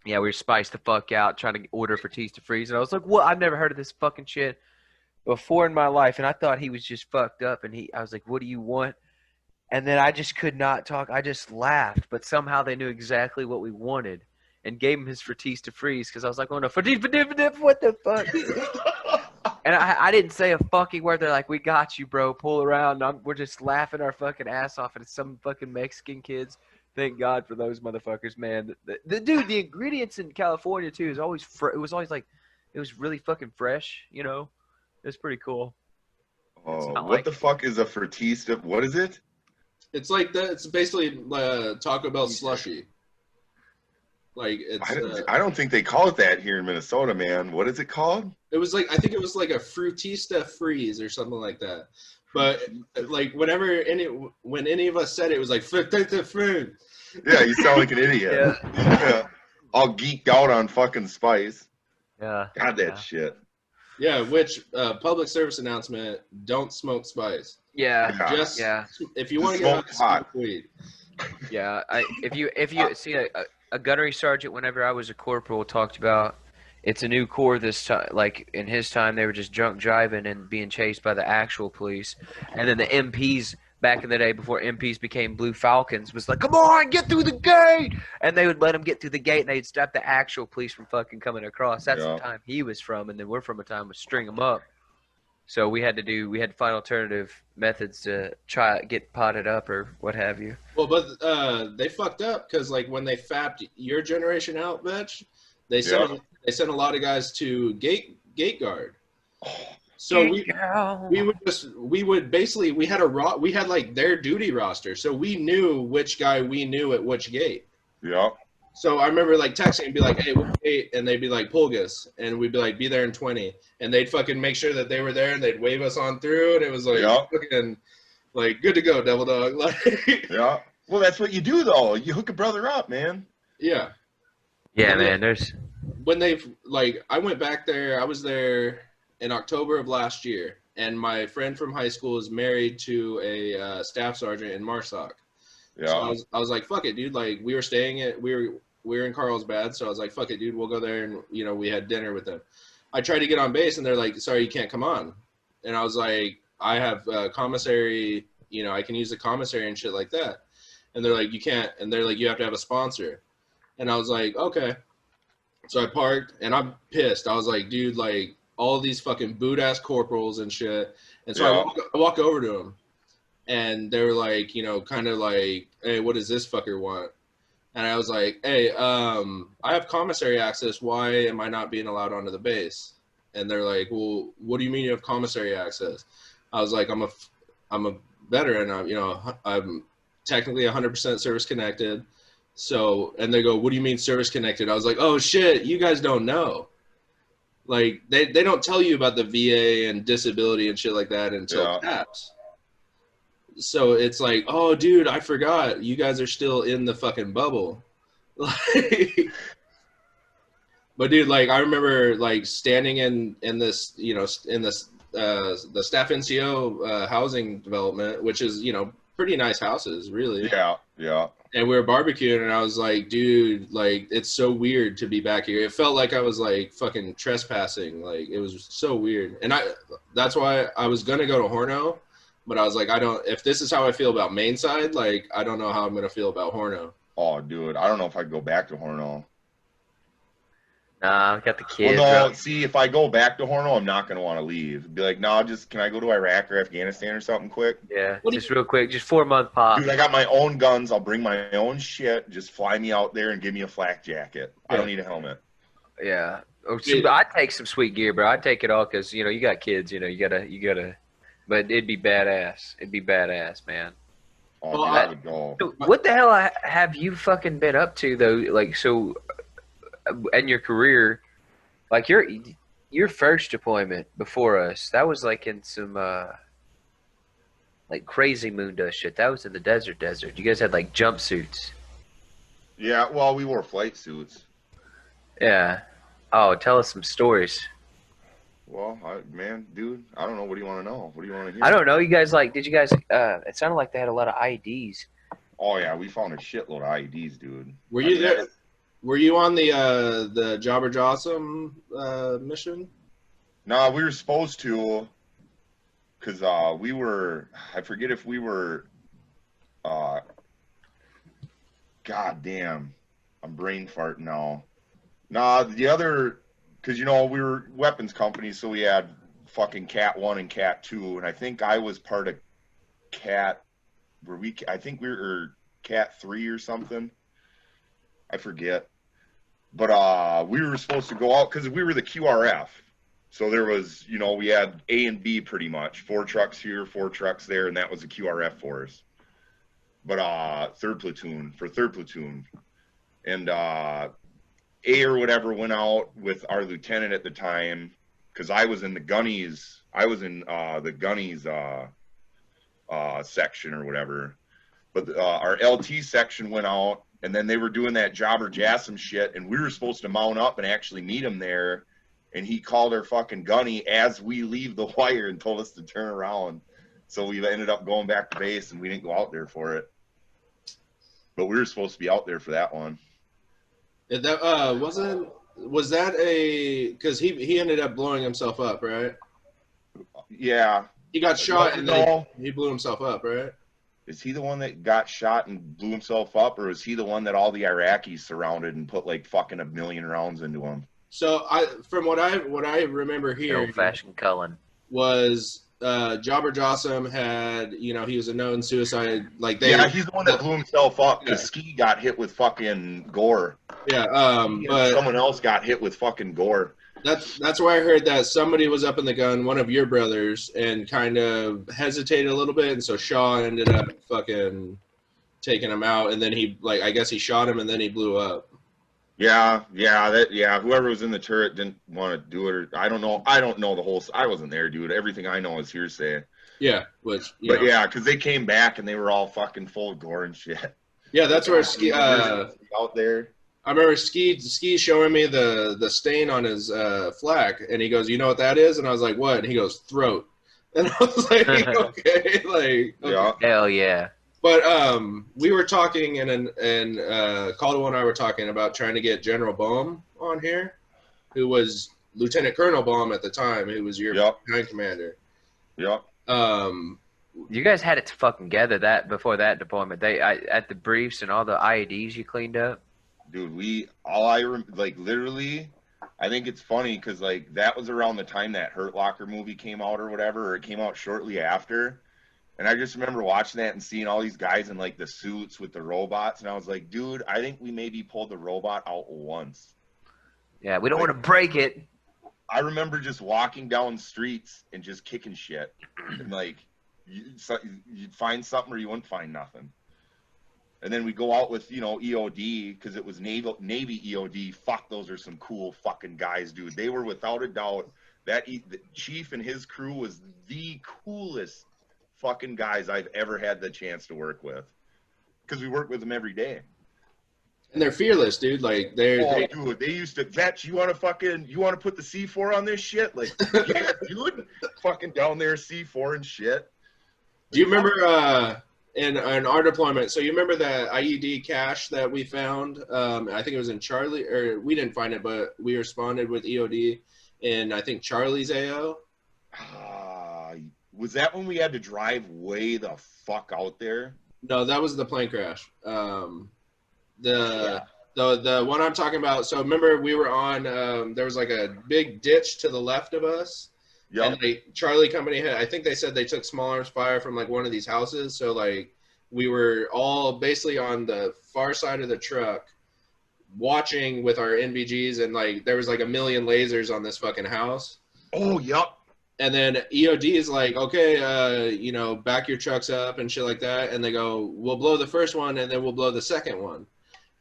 yeah, we were spiced the fuck out trying to order Fatista freeze, and I was like, "What? I've never heard of this fucking shit before in my life." And I thought he was just fucked up, and I was like, "What do you want?" And then I just could not talk. I just laughed, but somehow they knew exactly what we wanted and gave him his Fatista freeze because I was like, "Oh no, Fatista, what the fuck?" And I didn't say a fucking word. They're like, "We got you, bro. Pull around." We're just laughing our fucking ass off, and it's some fucking Mexican kids. Thank God for those motherfuckers, man. The ingredients in California too is always it was always like it was really fucking fresh, you know. It was pretty cool. Oh, what the fuck is a Fatista? What is it? It's like that. It's basically Taco Bell slushy. Like it's. I don't think they call it that here in Minnesota, man. What is it called? It was like I think it was like a Frutista freeze or something like that. But like when any of us said it, it was like Frutista freeze. Yeah, you sound like an idiot. Yeah. All geeked out on fucking spice. Yeah. God, that shit. Yeah, which public service announcement: don't smoke spice. Yeah. Just if you want to smoke get pot. smoke weed. Yeah. If you see a gunnery sergeant, whenever I was a corporal, talked about it's a new corps this time. Like in his time, they were just drunk driving and being chased by the actual police, and then the MPs back in the day before MPs became Blue Falcons was like, "Come on, get through the gate," and they would let them get through the gate, and they'd stop the actual police from fucking coming across. That's the time he was from, and then we're from a time with string them up. So we had to find alternative methods to try get potted up or what have you. Well, but they fucked up because like when they fapped your generation out, Vetch, they sent a lot of guys to gate guard. So we had like their duty roster, so we knew which guy we knew at which gate. Yeah. So I remember like texting and be like, "Hey, what gate?" And they'd be like, "Pulgas," and we'd be like, "Be there in 20," and they'd fucking make sure that they were there, and they'd wave us on through, and it was like fucking like good to go, devil dog. Like, yeah. Well, that's what you do though. You hook a brother up, man. Yeah. Yeah, man. When they've like, I went back there. I was there in October of last year, and my friend from high school is married to a staff sergeant in Marsac. Yeah. So I was like, fuck it, dude. Like we were in Carlsbad, so I was like, fuck it, dude. We'll go there, and we had dinner with them. I tried to get on base, and they're like, sorry, you can't come on. And I was like, I have commissary. I can use the commissary and shit like that. And they're like, you can't. And they're like, you have to have a sponsor. And I was like, okay. So I parked, and I'm pissed. I was like, dude, like all these fucking boot ass corporals and shit. And so I walk over to them. And they were like, kind of like, hey, what does this fucker want? And I was like, hey, I have commissary access. Why am I not being allowed onto the base? And they're like, well, what do you mean you have commissary access? I was like, I'm a veteran. I'm technically 100% service connected. So, and they go, what do you mean service connected? I was like, oh shit, you guys don't know. Like they don't tell you about the VA and disability and shit like that until CAPS. So it's like, oh, dude, I forgot. You guys are still in the fucking bubble. But dude, like I remember like standing in this, in this the staff NCO housing development, which is pretty nice houses, really. Yeah. And we were barbecuing, and I was like, dude, like it's so weird to be back here. It felt like I was like fucking trespassing. Like it was so weird, and that's why I was gonna go to Horno. But I was like, if this is how I feel about Mainside, like, I don't know how I'm going to feel about Horno. Oh, dude, I don't know if I'd go back to Horno. Nah, I got the kids. Well, no, see, if I go back to Horno, I'm not going to want to leave. Be like, no, can I go to Iraq or Afghanistan or something quick? Yeah, just real quick, just 4-month pop. Dude, I got my own guns. I'll bring my own shit. Just fly me out there and give me a flak jacket. Yeah. I don't need a helmet. Yeah. I'd take some sweet gear, bro. I'd take it all because, you got kids, you gotta, but it'd be badass. It'd be badass, man. Oh, well, I would go. So what the hell have you fucking been up to, though? Like, so, in your career, like, your first deployment before us, that was, like, in some, like, crazy moon dust shit. That was in the desert. You guys had, like, jumpsuits. Yeah, well, we wore flight suits. Yeah. Oh, tell us some stories. Well, man, dude, I don't know. What do you want to know? What do you want to hear? I don't know. You guys did you guys, it sounded like they had a lot of IEDs. Oh, yeah, we found a shitload of IEDs, dude. Were you there? Were you on the Jobber Jossum mission? No, we were supposed to, because we were, I forget if we were, God damn, I'm brain farting now. Nah, the other, because, we were weapons company, so we had fucking Cat 1 and Cat 2, and I think I was part of Cat, I think we were Cat 3 or something. I forget. But we were supposed to go out, because we were the QRF. So there was, we had A and B pretty much. 4 trucks here, 4 trucks there, and that was the QRF for us. But third platoon. And A or whatever went out with our lieutenant at the time, because I was in the gunnies. I was in the gunnies section or whatever. But our LT section went out, and then they were doing that Jobber Jassum shit, and we were supposed to mount up and actually meet him there. And he called our fucking gunny as we leave the wire and told us to turn around. So we ended up going back to base, and we didn't go out there for it. But we were supposed to be out there for that one. That was that because he ended up blowing himself up, right? Yeah. He got shot and then he blew himself up, right? Is he the one that got shot and blew himself up, or is he the one that all the Iraqis surrounded and put like fucking 1 million rounds into him? So from what I remember hearing, old-fashioned Cullen was Jobber Jossum had, he was a known suicide. Yeah, he's the one that blew himself up because Ski got hit with fucking gore. Yeah, but someone else got hit with fucking gore. That's where I heard that somebody was up in the gun, one of your brothers, and kind of hesitated a little bit, and so Shaw ended up fucking taking him out, and then I guess he shot him, and then he blew up. Yeah. Whoever was in the turret didn't want to do it, or I don't know the whole. I wasn't there, dude. Everything I know is hearsay. Yeah, yeah, because they came back and they were all fucking full of gore and shit. Yeah, that's where Ski out there. I remember Ski showing me the stain on his flak, and he goes, "You know what that is?" And I was like, "What?" And he goes, "Throat." And I was like, "Okay, okay. Yeah, hell yeah." But we were talking, and Caldwell and I were talking about trying to get General Baum on here, who was Lieutenant Colonel Baum at the time, who was your battalion commander. Yep. You guys had it fucking together before that deployment. At the briefs and all the IEDs you cleaned up. Dude, literally, I think it's funny because that was around the time that Hurt Locker movie came out or whatever, or it came out shortly after. And I just remember watching that and seeing all these guys in the suits with the robots, and I was like, dude, I think we maybe pulled the robot out once. Yeah, we don't want to break it. I remember just walking down streets and just kicking shit, and you'd find something or you wouldn't find nothing. And then we go out with, EOD, because it was Navy EOD. Fuck, those are some cool fucking guys, dude. They were without a doubt, the chief and his crew was the coolest fucking guys I've ever had the chance to work with. Because we work with them every day. And they're fearless, dude. Dude, they used to, Vetch, you want to put the C4 on this shit? Yeah, dude. Fucking down there, C4 and shit. Do you remember, in our deployment, so you remember that IED cache that we found? I think it was in Charlie, or we didn't find it, but we responded with EOD in, I think, Charlie's AO. Was that when we had to drive way the fuck out there? No, that was the plane crash. The one I'm talking about. So remember, we were on. There was like a big ditch to the left of us. Yep. And like Charlie Company had, I think they said they took small arms fire from like one of these houses. So like we were all basically on the far side of the truck, watching with our NVGs, and like there was like a million lasers on this fucking house. Oh, yep. And then EOD is like, okay, back your trucks up and shit like that. And they go, we'll blow the first one and then we'll blow the second one.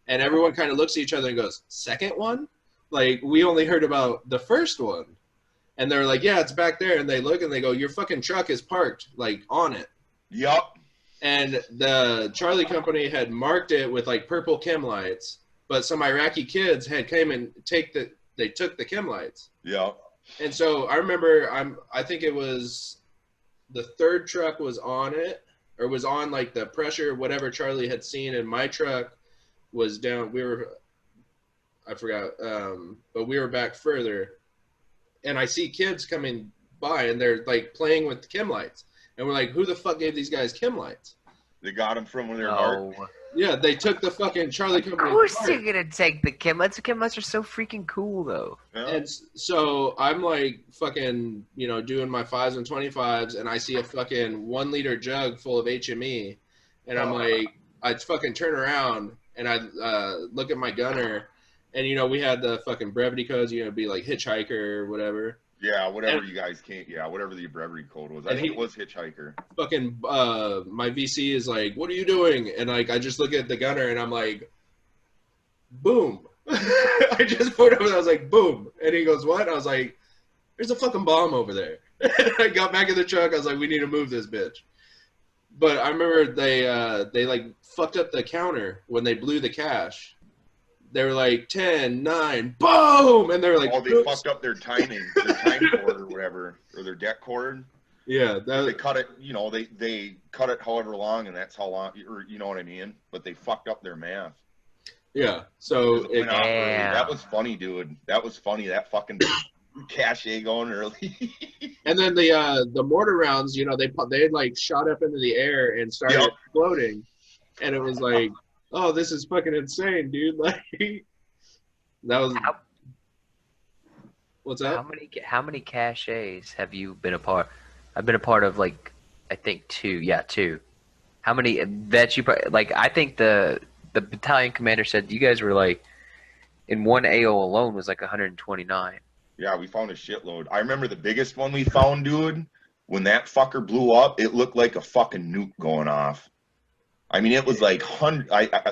And everyone kind of looks at each other and goes, second one? Like, we only heard about the first one. And they're like, yeah, it's back there. And they look and they go, your fucking truck is parked, like, on it. Yup. And the Charlie Company had marked it with, like, purple chem lights. But some Iraqi kids had came and they took the chem lights. Yep. And so I remember, I think it was the third truck was on it, or was on, like, the pressure, whatever Charlie had seen. And my truck was down. I forgot, but we were back further, and I see kids coming by and they're like playing with the chem lights, and we're like, who the fuck gave these guys chem lights? They got them from when they were marked. Yeah, they took the fucking Charlie Company. Of course you're gonna take the chem lights. The chem lights are so freaking cool, though. Yeah. And so I'm like fucking, doing my 5s and 25s, and I see a fucking 1 liter jug full of HME, and I'm like, I fucking turn around. And I look at my gunner, and we had the fucking brevity codes, be like hitchhiker or whatever. Yeah, whatever you guys can't. Yeah, whatever the brevity code was. I think it was hitchhiker. Fucking my VC is like, what are you doing? And like I just look at the gunner and I'm like, boom. I just put him and I was like, boom. And he goes, what? I was like, there's a fucking bomb over there. I got back in the truck. I was like, we need to move this bitch. But I remember they like fucked up the counter when they blew the cash. They were like 10, 9, boom, and they were like, oh, they fucked up their timing, their time cord or whatever, or their deck cord. Yeah, they cut it. They cut it however long, and that's how long. Or you know what I mean? But they fucked up their math. Yeah. So that was funny, dude. That was funny. That fucking cache going early. And then the mortar rounds, they had like shot up into the air and started exploding, and it was like, oh, this is fucking insane, dude. Like that was. What's that? How many caches have you been a part? I've been a part of like I think 2. Yeah, 2. How many that you like? I think the battalion commander said you guys were like in one AO alone was like 129. Yeah, we found a shitload. I remember the biggest one we found, dude. When that fucker blew up, it looked like a fucking nuke going off. I mean, it was like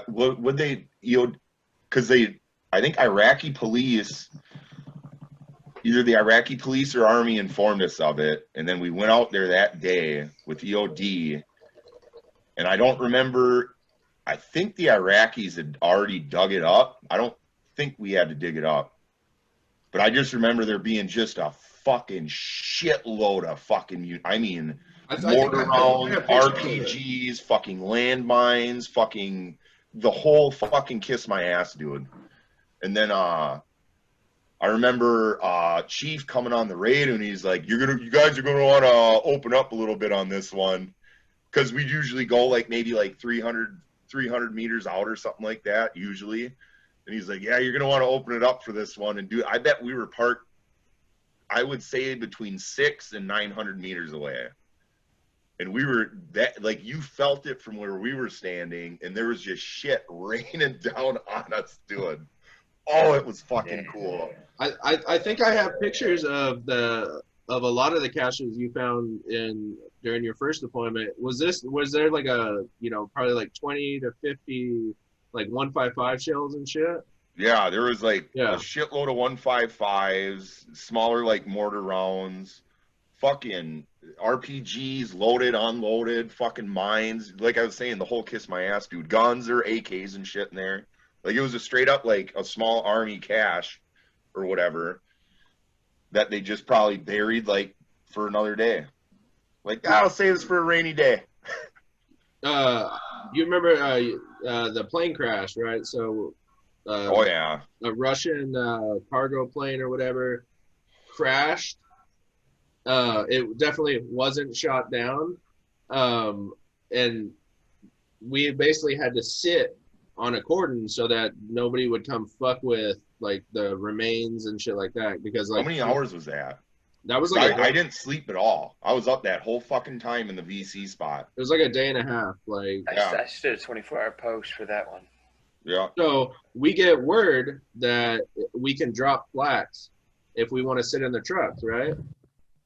would they, because I think Iraqi police, either the Iraqi police or army informed us of it, and then we went out there that day with EOD, and I don't remember. I think the Iraqis had already dug it up. I don't think we had to dig it up. But I just remember there being just a fucking shitload of fucking, mortar rounds, RPGs, fucking landmines, fucking the whole fucking kiss my ass, dude. And then I remember Chief coming on the raid and he's like, you guys are gonna want to open up a little bit on this one, because we usually go like maybe like 300 meters out or something like that usually. And he's like, yeah, you're going to want to open it up for this one. And I bet we were parked, I would say between 600 and 900 meters away. And we were like, you felt it from where we were standing, and there was just shit raining down on us, dude. Oh, it was fucking cool. I think I have pictures of a lot of the caches you found during your first deployment. Was there like a, probably like 20 to 50 like 155 shells and shit? Yeah, there was like a shitload of 155s, smaller like mortar rounds, fucking RPGs, loaded, unloaded, fucking mines. Like I was saying, the whole kiss my ass, dude. Guns or AKs and shit in there. Like it was a straight up like a small army cache or whatever that they just probably buried like for another day. Like, I'll save this for a rainy day. You remember the plane crash, right? So, oh yeah, a Russian cargo plane or whatever crashed. It definitely wasn't shot down, and we basically had to sit on a cordon so that nobody would come fuck with like the remains and shit like that. Because like, how many hours was that? That was like I didn't sleep at all. I was up that whole fucking time in the VC spot. It was like a day and a half. Like I stood a 24-hour post for that one. Yeah. So we get word that we can drop flats if we want to sit in the trucks, right?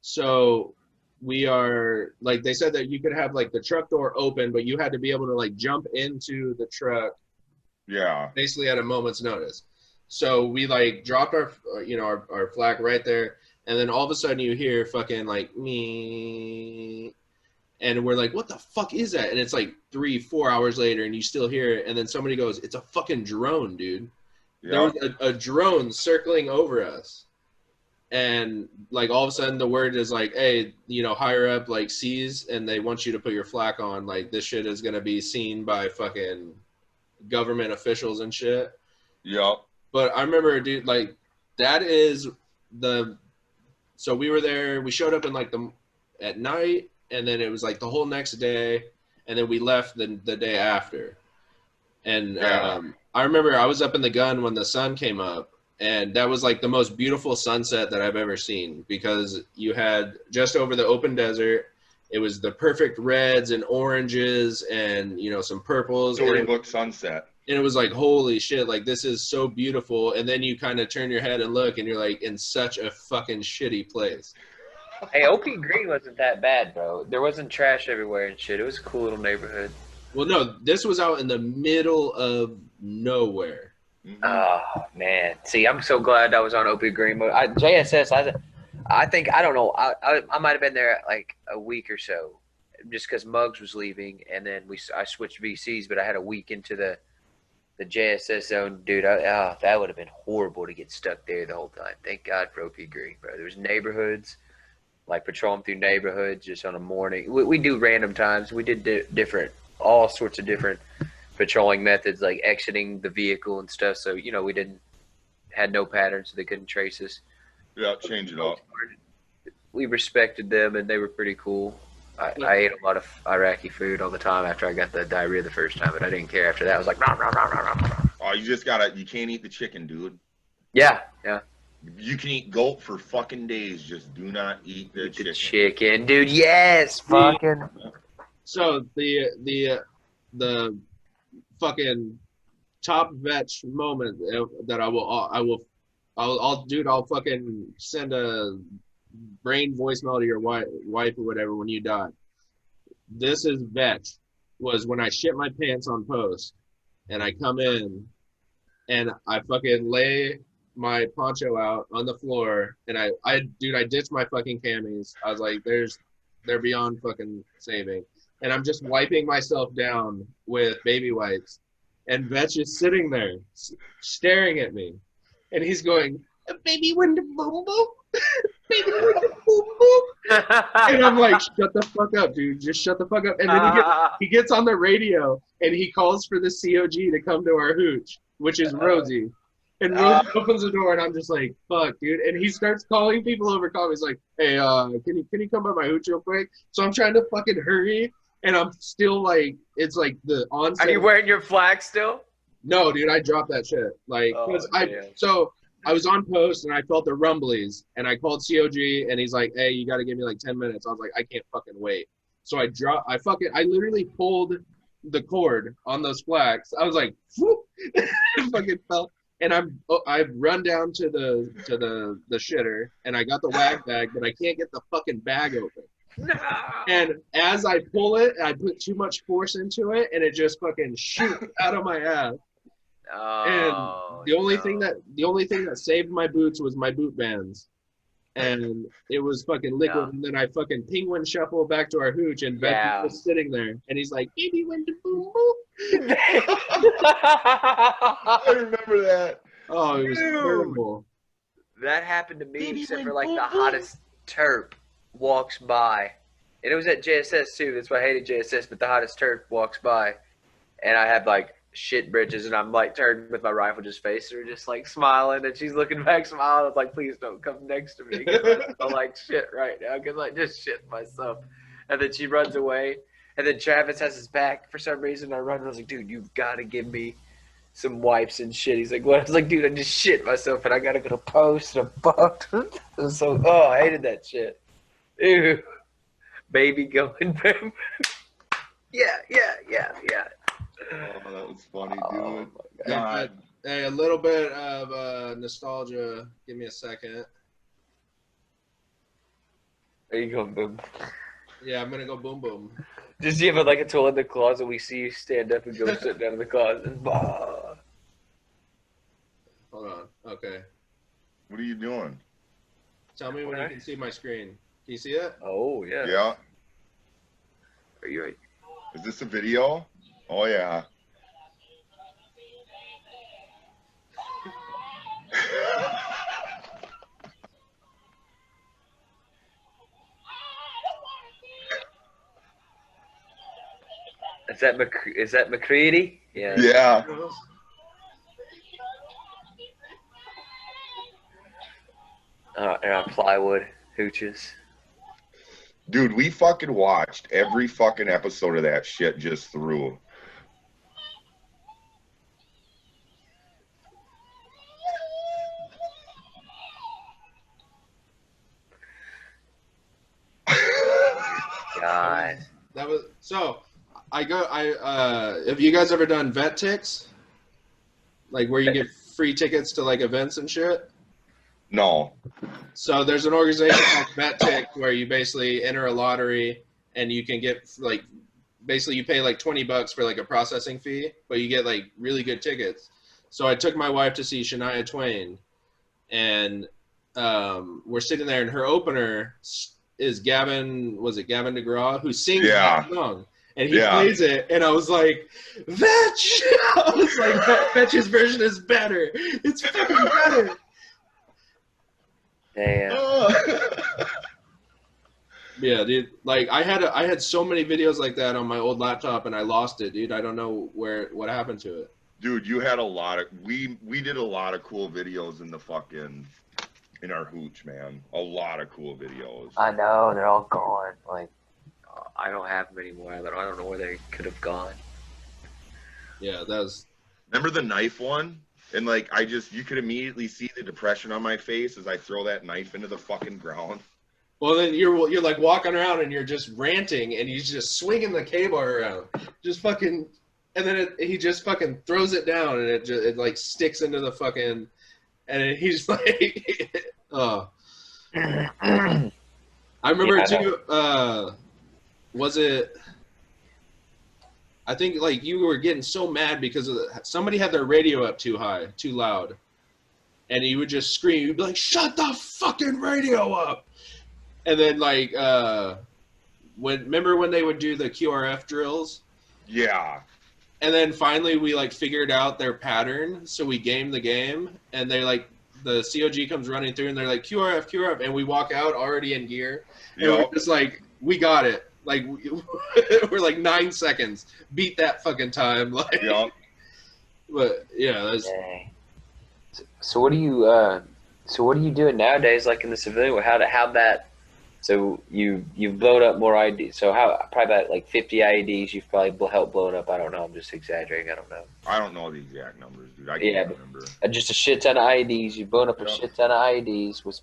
So we are like, they said that you could have like the truck door open, but you had to be able to like jump into the truck. Yeah. Basically at a moment's notice. So we like dropped our, you know, our flak right there. And then all of a sudden you hear fucking like me, and we're like, what the fuck is that? And it's like 3-4 hours later and you still hear it. And then somebody goes, it's a fucking drone, dude. Yep. There was a drone circling over us. And like all of a sudden the word is like, hey, you know, higher up like sees, and they want you to put your flak on. Like this shit is going to be seen by fucking government officials and shit. Yep. But I remember, dude, like that is the, so we were there, we showed up in like at night, and then it was like the whole next day, and then we left the day after. And I remember I was up in the gun when the sun came up, and that was like the most beautiful sunset that I've ever seen, because you had just over the open desert, it was the perfect reds and oranges and, you know, some purples. Storybook sunset. And it was like, holy shit, like this is so beautiful. And then you kind of turn your head and look, and you're like in such a fucking shitty place. Hey, OP Green wasn't that bad, bro. There wasn't trash everywhere and shit. It was a cool little neighborhood. Well, no, this was out in the middle of nowhere. Mm-hmm. Oh, man. See, I'm so glad I was on OP Green. JSS, I think, I don't know, I might have been there like a week or so, just because Muggs was leaving, and then I switched VCs, but I had a week into the JSS zone. Dude, that would have been horrible to get stuck there the whole time. Thank God for OP Green, bro. There was neighborhoods, like patrolling through neighborhoods just on a morning. We do random times. We did all sorts of different patrolling methods, like exiting the vehicle and stuff. So, you know, had no pattern, so they couldn't trace us. Yeah, change it up. We respected them, and they were pretty cool. I ate a lot of Iraqi food all the time after I got the diarrhea the first time, but I didn't care after that. I was like, rah, rah, rah, rah, rah. Oh, you can't eat the chicken, dude. Yeah. You can eat goat for fucking days, just do not eat the chicken. Chicken, dude, yes, fucking. So the fucking top Vetsch moment that I'll fucking send a brain voicemail to your wife or whatever when you die. This is Vetsch. Was when I shit my pants on post, and I come in, and I fucking lay my poncho out on the floor, and I ditched my fucking camis. I was like, they're beyond fucking saving, and I'm just wiping myself down with baby wipes, and Vetsch is sitting there staring at me, and he's going, baby, when the boom boom. And I'm like, shut the fuck up, dude. Just shut the fuck up. And then he gets on the radio, and he calls for the COG to come to our hooch, which is Rosie. And Rosie opens the door, and I'm just like, fuck, dude. And he starts calling people over. He's like, hey, can you come by my hooch real quick? So I'm trying to fucking hurry, and I'm still like, it's like the onset. Are you wearing your flag still? No, dude, I dropped that shit. Like, I was on post, and I felt the rumblies, and I called COG, and he's like, hey, you got to give me like 10 minutes. I was like, I can't fucking wait. So I literally pulled the cord on those flags. I was like, whoop, it fucking fell. And I've run down to the shitter, and I got the wag bag, but I can't get the fucking bag open. No. And as I pull it, I put too much force into it, and it just fucking shoots out of my ass. And the only thing that saved my boots was my boot bands, and it was fucking liquid. And then I fucking penguin shuffle back to our hooch, and Vetch was sitting there, and he's like, "Baby, when the boom boom." I remember that. Oh, it was terrible. That happened to me, except for like the hottest terp walks by, and it was at JSS too. That's why I hated JSS. But the hottest terp walks by, and I have like shit britches, and I'm like turned with my rifle, just facing her, just like smiling, and she's looking back smiling. I was like, please don't come next to me, because I feel like shit right now, because I just shit myself. And then she runs away, and then Travis has his back for some reason. I run, and I was like, dude, you've got to give me some wipes and shit. He's like, what? I was like, dude, I just shit myself and I gotta go to post and I'm fucked. So, I hated that shit. Ew. Baby going, yeah. Oh, that was funny, Oh, dude. my God. Hey, a little bit of nostalgia. Give me a second. There you go, boom. Yeah, I'm gonna go boom boom. Just you have like a tool in the closet. We see you stand up and go sit down in the closet. Hold on. Okay. What are you doing? Tell me when you can see my screen. Can you see it? Oh, yeah. Yeah. Are you right? Is this a video? Oh, yeah. Is that McCready? Yeah. Yeah. Plywood hooches. Dude, we fucking watched every fucking episode of that shit just through. God. That was so. Have you guys ever done vet ticks? Like where you get free tickets to like events and shit? No. So there's an organization called Vet Tick where you basically enter a lottery and you can get like basically you pay like $20 for like a processing fee, but you get like really good tickets. So I took my wife to see Shania Twain, and we're sitting there, and her opener is Gavin. Was it Gavin DeGraw who sings that song? And he plays it, and I was like, Vetch! I was like, Vetch's version is better. It's fucking better. Damn. Yeah, dude. Like I had so many videos like that on my old laptop, and I lost it, dude. I don't know what happened to it. Dude, you had a lot of we did a lot of cool videos in our hooch, man. A lot of cool videos. I know, they're all gone. Like, I don't have them anymore. I don't know where they could have gone. Yeah, that was. Remember the knife one? And like, you could immediately see the depression on my face as I throw that knife into the fucking ground. Well, then you're like walking around and you're just ranting and he's just swinging the K-bar around, just fucking, and then he just fucking throws it down and it like sticks into the fucking, and he's like, oh. I remember too. Was it? I think like you were getting so mad because somebody had their radio up too high, too loud, and you would just scream. You'd be like, "Shut the fucking radio up!" And then like, remember when they would do the QRF drills? Yeah. And then finally we like figured out their pattern, so we gamed the game, and they like the COG comes running through, and they're like QRF, and we walk out already in gear, and we're just like, we got it. Like we're like 9 seconds, beat that fucking time. Like, but yeah, that's. So what do you doing nowadays? Like in the civilian, how that? So you've blown up more IEDs. So probably about like 50 IEDs you've probably helped blown up. I don't know. I'm just exaggerating. I don't know. I don't know the exact numbers, dude. I can't remember. Just a shit ton of IEDs. You've blown up a shit ton of IEDs.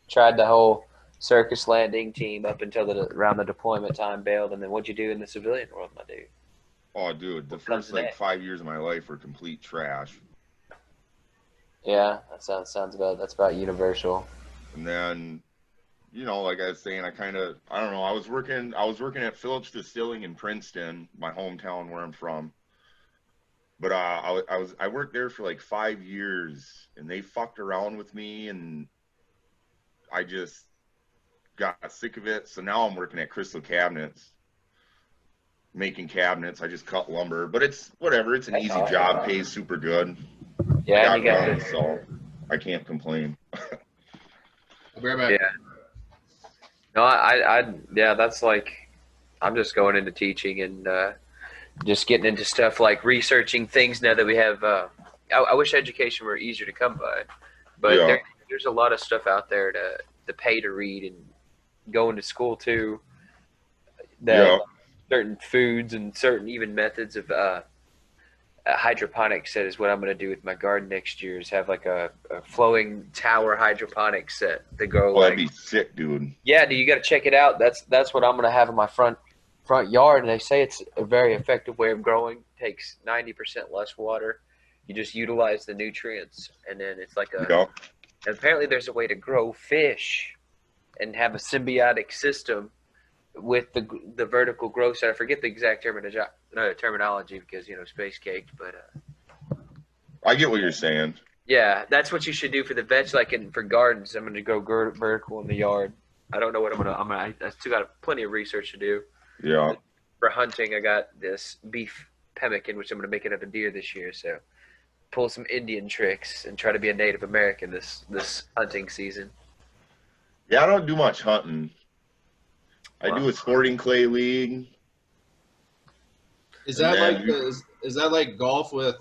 Tried the whole circus landing team up until around the deployment time, bailed, and then what'd you do in the civilian world, my dude? Oh, dude, the first like 5 years of my life were complete trash. Yeah, that's about universal. And then, like I was saying, I don't know. I was working at Phillips Distilling in Princeton, my hometown where I'm from. But I worked there for like 5 years, and they fucked around with me, and I just got sick of it. So now I'm working at Crystal Cabinets, making cabinets. I just cut lumber, but it's whatever. It's an easy job, pays super good. Yeah, I got guns, so I can't complain. I'll be right back. Yeah. No, yeah, that's like, I'm just going into teaching and just getting into stuff like researching things now that we have. I wish education were easier to come by, but there's a lot of stuff out there to pay to read and go into school too. That certain foods and certain even methods of hydroponic set is what I'm going to do with my garden next year. Is have like a flowing tower hydroponic set to go. Oh, that'd be sick, dude. Yeah, dude, you got to check it out. That's what I'm going to have in my front yard, and they say it's a very effective way of growing. Takes 90% less water. You just utilize the nutrients, and then it's like a. Yeah. And apparently, there's a way to grow fish, and have a symbiotic system with the vertical growth. I forget the exact terminology because space caked, but I get what you're saying. yeah, that's what you should do for the Vetsch. Like for gardens, I'm going to go vertical in the yard. I don't know what I still got plenty of research to do. Yeah. For hunting, I got this beef pemmican, which I'm going to make it out of deer this year. So pull some Indian tricks and try to be a Native American this hunting season. Yeah, I don't do much hunting. I do a sporting clay league. Is that like golf with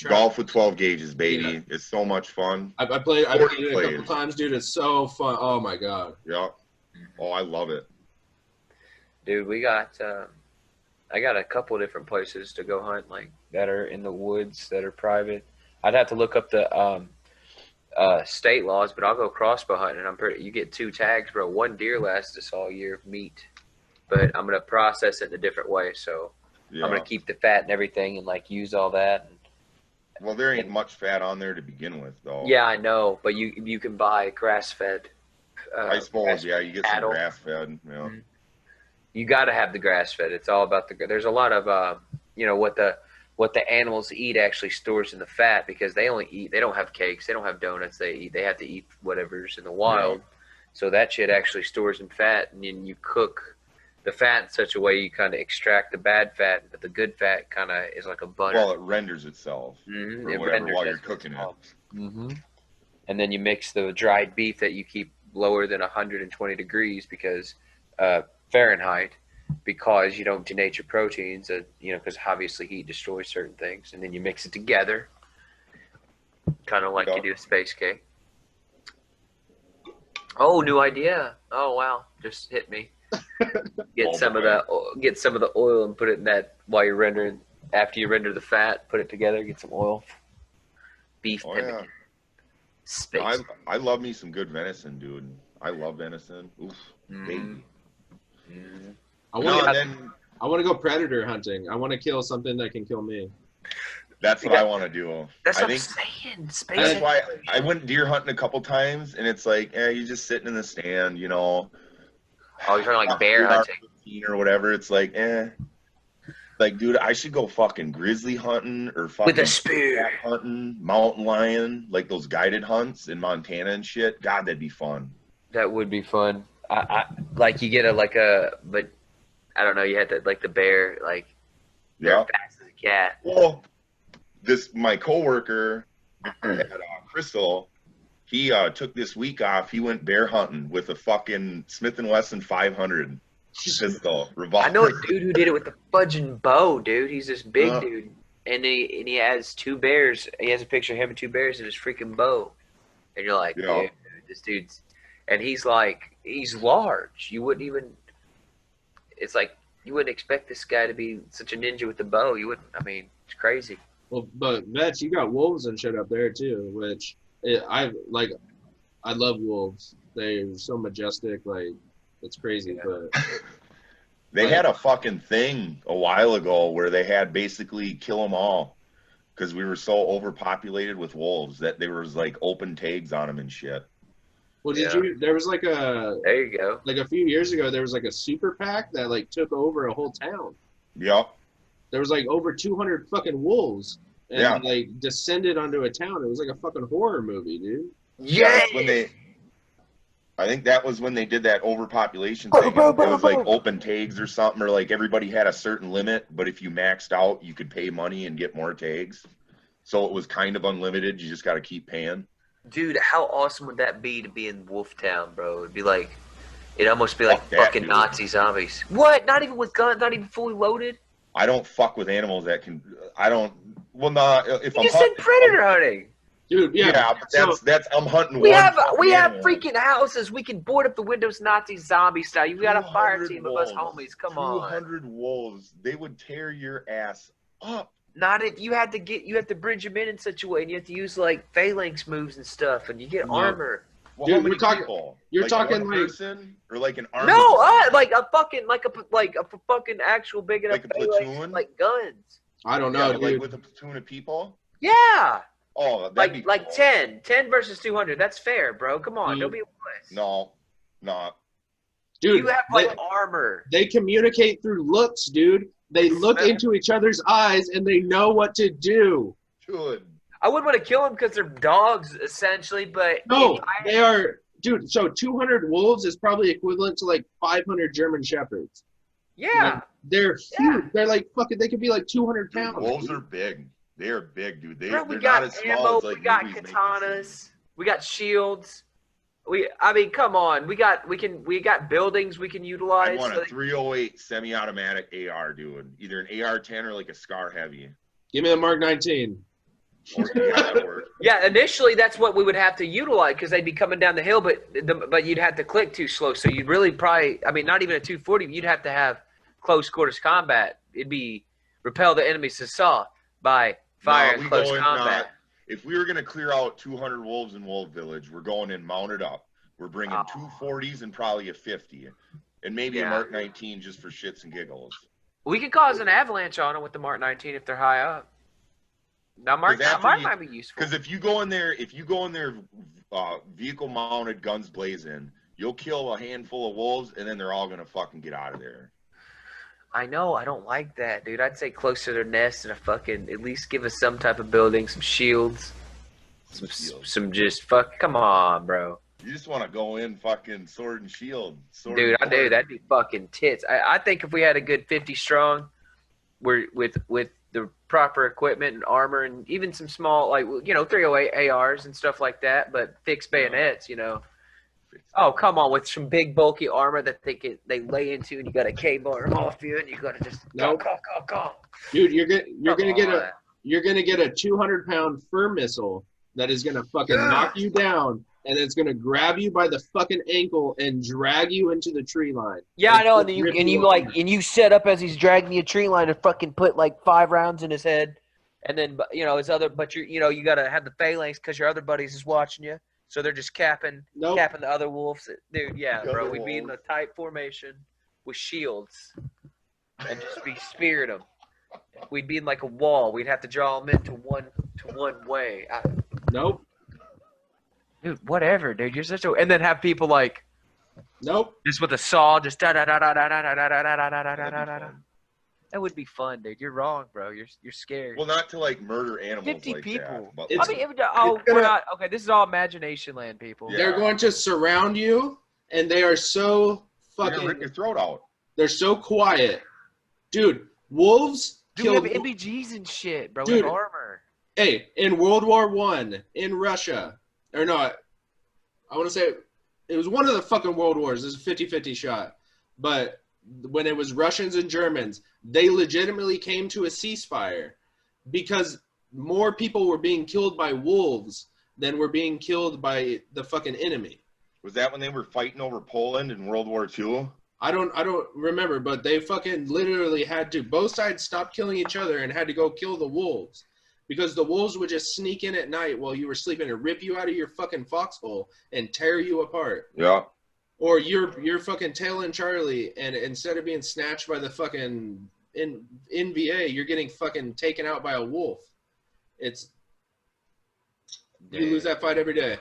golf with 12 gauges, baby? Yeah. It's so much fun. I've played it a couple times, dude. It's so fun. Oh my god. Yeah. Oh, I love it. Dude, we got I got a couple different places to go hunt, like that are in the woods that are private. I'd have to look up the state laws, but I'll go crossbow hunting. You get 2 tags, bro. 1 deer lasts us all year of meat, but I'm gonna process it in a different way. So yeah. I'm gonna keep the fat and everything, and like use all that. Well, there ain't much fat on there to begin with, though. Yeah, I know, but you can buy grass fed. I suppose, yeah, you get some grass fed. Yeah. Mm-hmm. You got to have the grass fed. It's all about there's a lot of what the animals eat actually stores in the fat, because they don't have cakes, they don't have donuts, they have to eat whatever's in the wild. Right. So that shit actually stores in fat, and then you cook the fat in such a way you kind of extract the bad fat, but the good fat kind of is like a butter. Well, it renders itself or whatever while you're cooking it. Mm-hmm. And then you mix the dried beef that you keep lower than 120 degrees because Fahrenheit, because you don't denature proteins, because obviously heat destroys certain things, and then you mix it together, kind of like you do a space cake. Oh, new idea! Oh wow, just hit me. Get some of the oil and put it in that while you're rendering. After you render the fat, put it together. Get some oil. Beef pemmican. Yeah. I love me some good venison, dude. I love venison. Oof, baby. Mm. I want to go predator hunting. I want to kill something that can kill me. That's what I want to do. That's what I'm saying. That's why I went deer hunting a couple times, and it's like, you're just sitting in the stand, Oh, you're talking like bear hunting or whatever. It's like, Like, dude, I should go fucking grizzly hunting or fucking with a spear hunting, mountain lion, like those guided hunts in Montana and shit. God, that'd be fun. That would be fun. I like you get but I don't know. You had to like the bear, like fast as a cat. Well, my coworker at Crystal, he took this week off. He went bear hunting with a fucking Smith & Wesson 500 pistol revolver. I know a dude who did it with a fudging bow, dude. He's this big dude, and he has 2 bears. He has a picture of him and 2 bears in his freaking bow, and you're like, dude, this dude's, and he's large. You wouldn't even. It's like you wouldn't expect this guy to be such a ninja with the bow. You wouldn't. I mean, it's crazy. Well, but Vetch, you got wolves and shit up there too, which I love wolves. They're so majestic, like it's crazy. Yeah. But they had a fucking thing a while ago where they had basically kill them all because we were so overpopulated with wolves that there was like open tags on them and shit. Well, there was like there you go. Like a few years ago, there was like a super PAC that like took over a whole town. Yep. There was like over 200 fucking wolves and like descended onto a town. It was like a fucking horror movie, dude. Yeah. I think that was when they did that overpopulation thing. It was like open tags or something, or like everybody had a certain limit, but if you maxed out, you could pay money and get more tags. So it was kind of unlimited. You just got to keep paying. Dude, how awesome would that be to be in Wolf Town, bro? It'd almost be like fucking Nazi zombies. What? Not even with guns? Not even fully loaded? I don't fuck with animals that can. If you said predator hunting. Dude, yeah, but that's I'm hunting. We have freaking houses. We can board up the windows, Nazi zombie style. You got a fire team of us homies. Come on. 200 wolves. They would tear your ass up. Not if you had to bridge them in such a way, and you have to use like phalanx moves and stuff, and you get armor. Well, Dude, how many we're talking- people? You're like talking one like person or like an army? No, like a fucking actual big enough Like a phalanx, platoon? like guns. I don't know, Yeah, but like dude. with a platoon of people? Yeah, Oh, that'd be like cool. 10 versus 200. That's fair, bro. Come on, Dude. don't be a wuss. No. Dude, You have like armor. they communicate through looks, dude. They look into each other's eyes and they know what to do. Good. I wouldn't want to kill them because they're dogs, essentially. But No, they are, dude. So 200 wolves is probably equivalent to like 500 German shepherds. yeah. Like, they're huge. They're like fucking. They could be like 200 pounds. Dude, wolves are big. They are big, dude. Bro, we They're got not as small ammo. as like We got movies make them katanas. seem. We got shields. I mean, come on. We got buildings we can I utilize. want So a 308 semi-automatic AR, dude. Either an AR-10 or like a Scar Heavy. Give me the Mark 19. Or, yeah, that'd work. yeah, initially that's what we would have to utilize because they'd be coming down the hill, but you'd have to click too slow. So you'd really probably, I mean, not even a 240. You'd have to have close quarters combat. It'd be repel the enemy's assault by fire in close combat. If we were going to clear out 200 wolves in Wolf Village, we're going in mounted up. We're bringing 240s and probably a 50. And maybe a Mark 19 just for shits and giggles. We could cause an avalanche on them with the Mark 19 if they're high up. Now, Mark might be useful. Because if you go in there vehicle mounted, guns blazing, you'll kill a handful of wolves, and then they're all going to fucking get out of there. I know. I don't like that, dude. I'd say close to their nest and at least give us some type of building, some shields. Some just come on, bro. You just want to go in fucking sword and shield. Dude, I do. That'd be fucking tits. I think if we had a good 50 strong, with the proper equipment and armor and even some small, like, 308 ARs and stuff like that, but fixed bayonets, Oh, come on, with some big bulky armor that they lay into, and you got a K-bar off you, and you got to just go. Dude, you're gonna get a 200-pound fur missile that is gonna fucking knock you down, and it's gonna grab you by the fucking ankle and drag you into the tree line. Yeah, I know, and you set up as he's dragging the tree line and fucking put like 5 rounds in his head, and then you gotta have the phalanx because your other buddies is watching you. So they're just capping the other wolves. Dude, yeah, bro. We'd be in a tight formation with shields and just be spearing them. We'd be in like a wall. We'd have to draw them into one way. Nope. Dude, whatever, dude. You're such a... And then have people like... Nope. Just with a saw, just da-da-da-da-da-da-da-da-da-da-da-da-da-da. That would be fun, dude. You're wrong, bro. You're scared. Well, not to like murder animals 50 like people. that. But We're not. Okay, this is all imagination land, people. Yeah. They're going to surround you, and they are so fucking... You're gonna rip your throat out. They're so quiet. Dude, wolves Dude, we killed... have MBGs and shit, bro. Dude. We have armor. Hey, in World War I, in Russia, or no, I want to say it was one of the fucking world wars. This is a 50-50 shot. But when it was Russians and Germans, they legitimately came to a ceasefire because more people were being killed by wolves than were being killed by the fucking enemy. Was that when they were fighting over Poland in World War II? I don't remember, but they fucking literally had to, both sides stopped killing each other and had to go kill the wolves. Because the wolves would just sneak in at night while you were sleeping and rip you out of your fucking foxhole and tear you apart. Yeah. Or you're fucking tailing Charlie, and instead of being snatched by the fucking NVA, you're getting fucking taken out by a wolf. You lose that fight every day.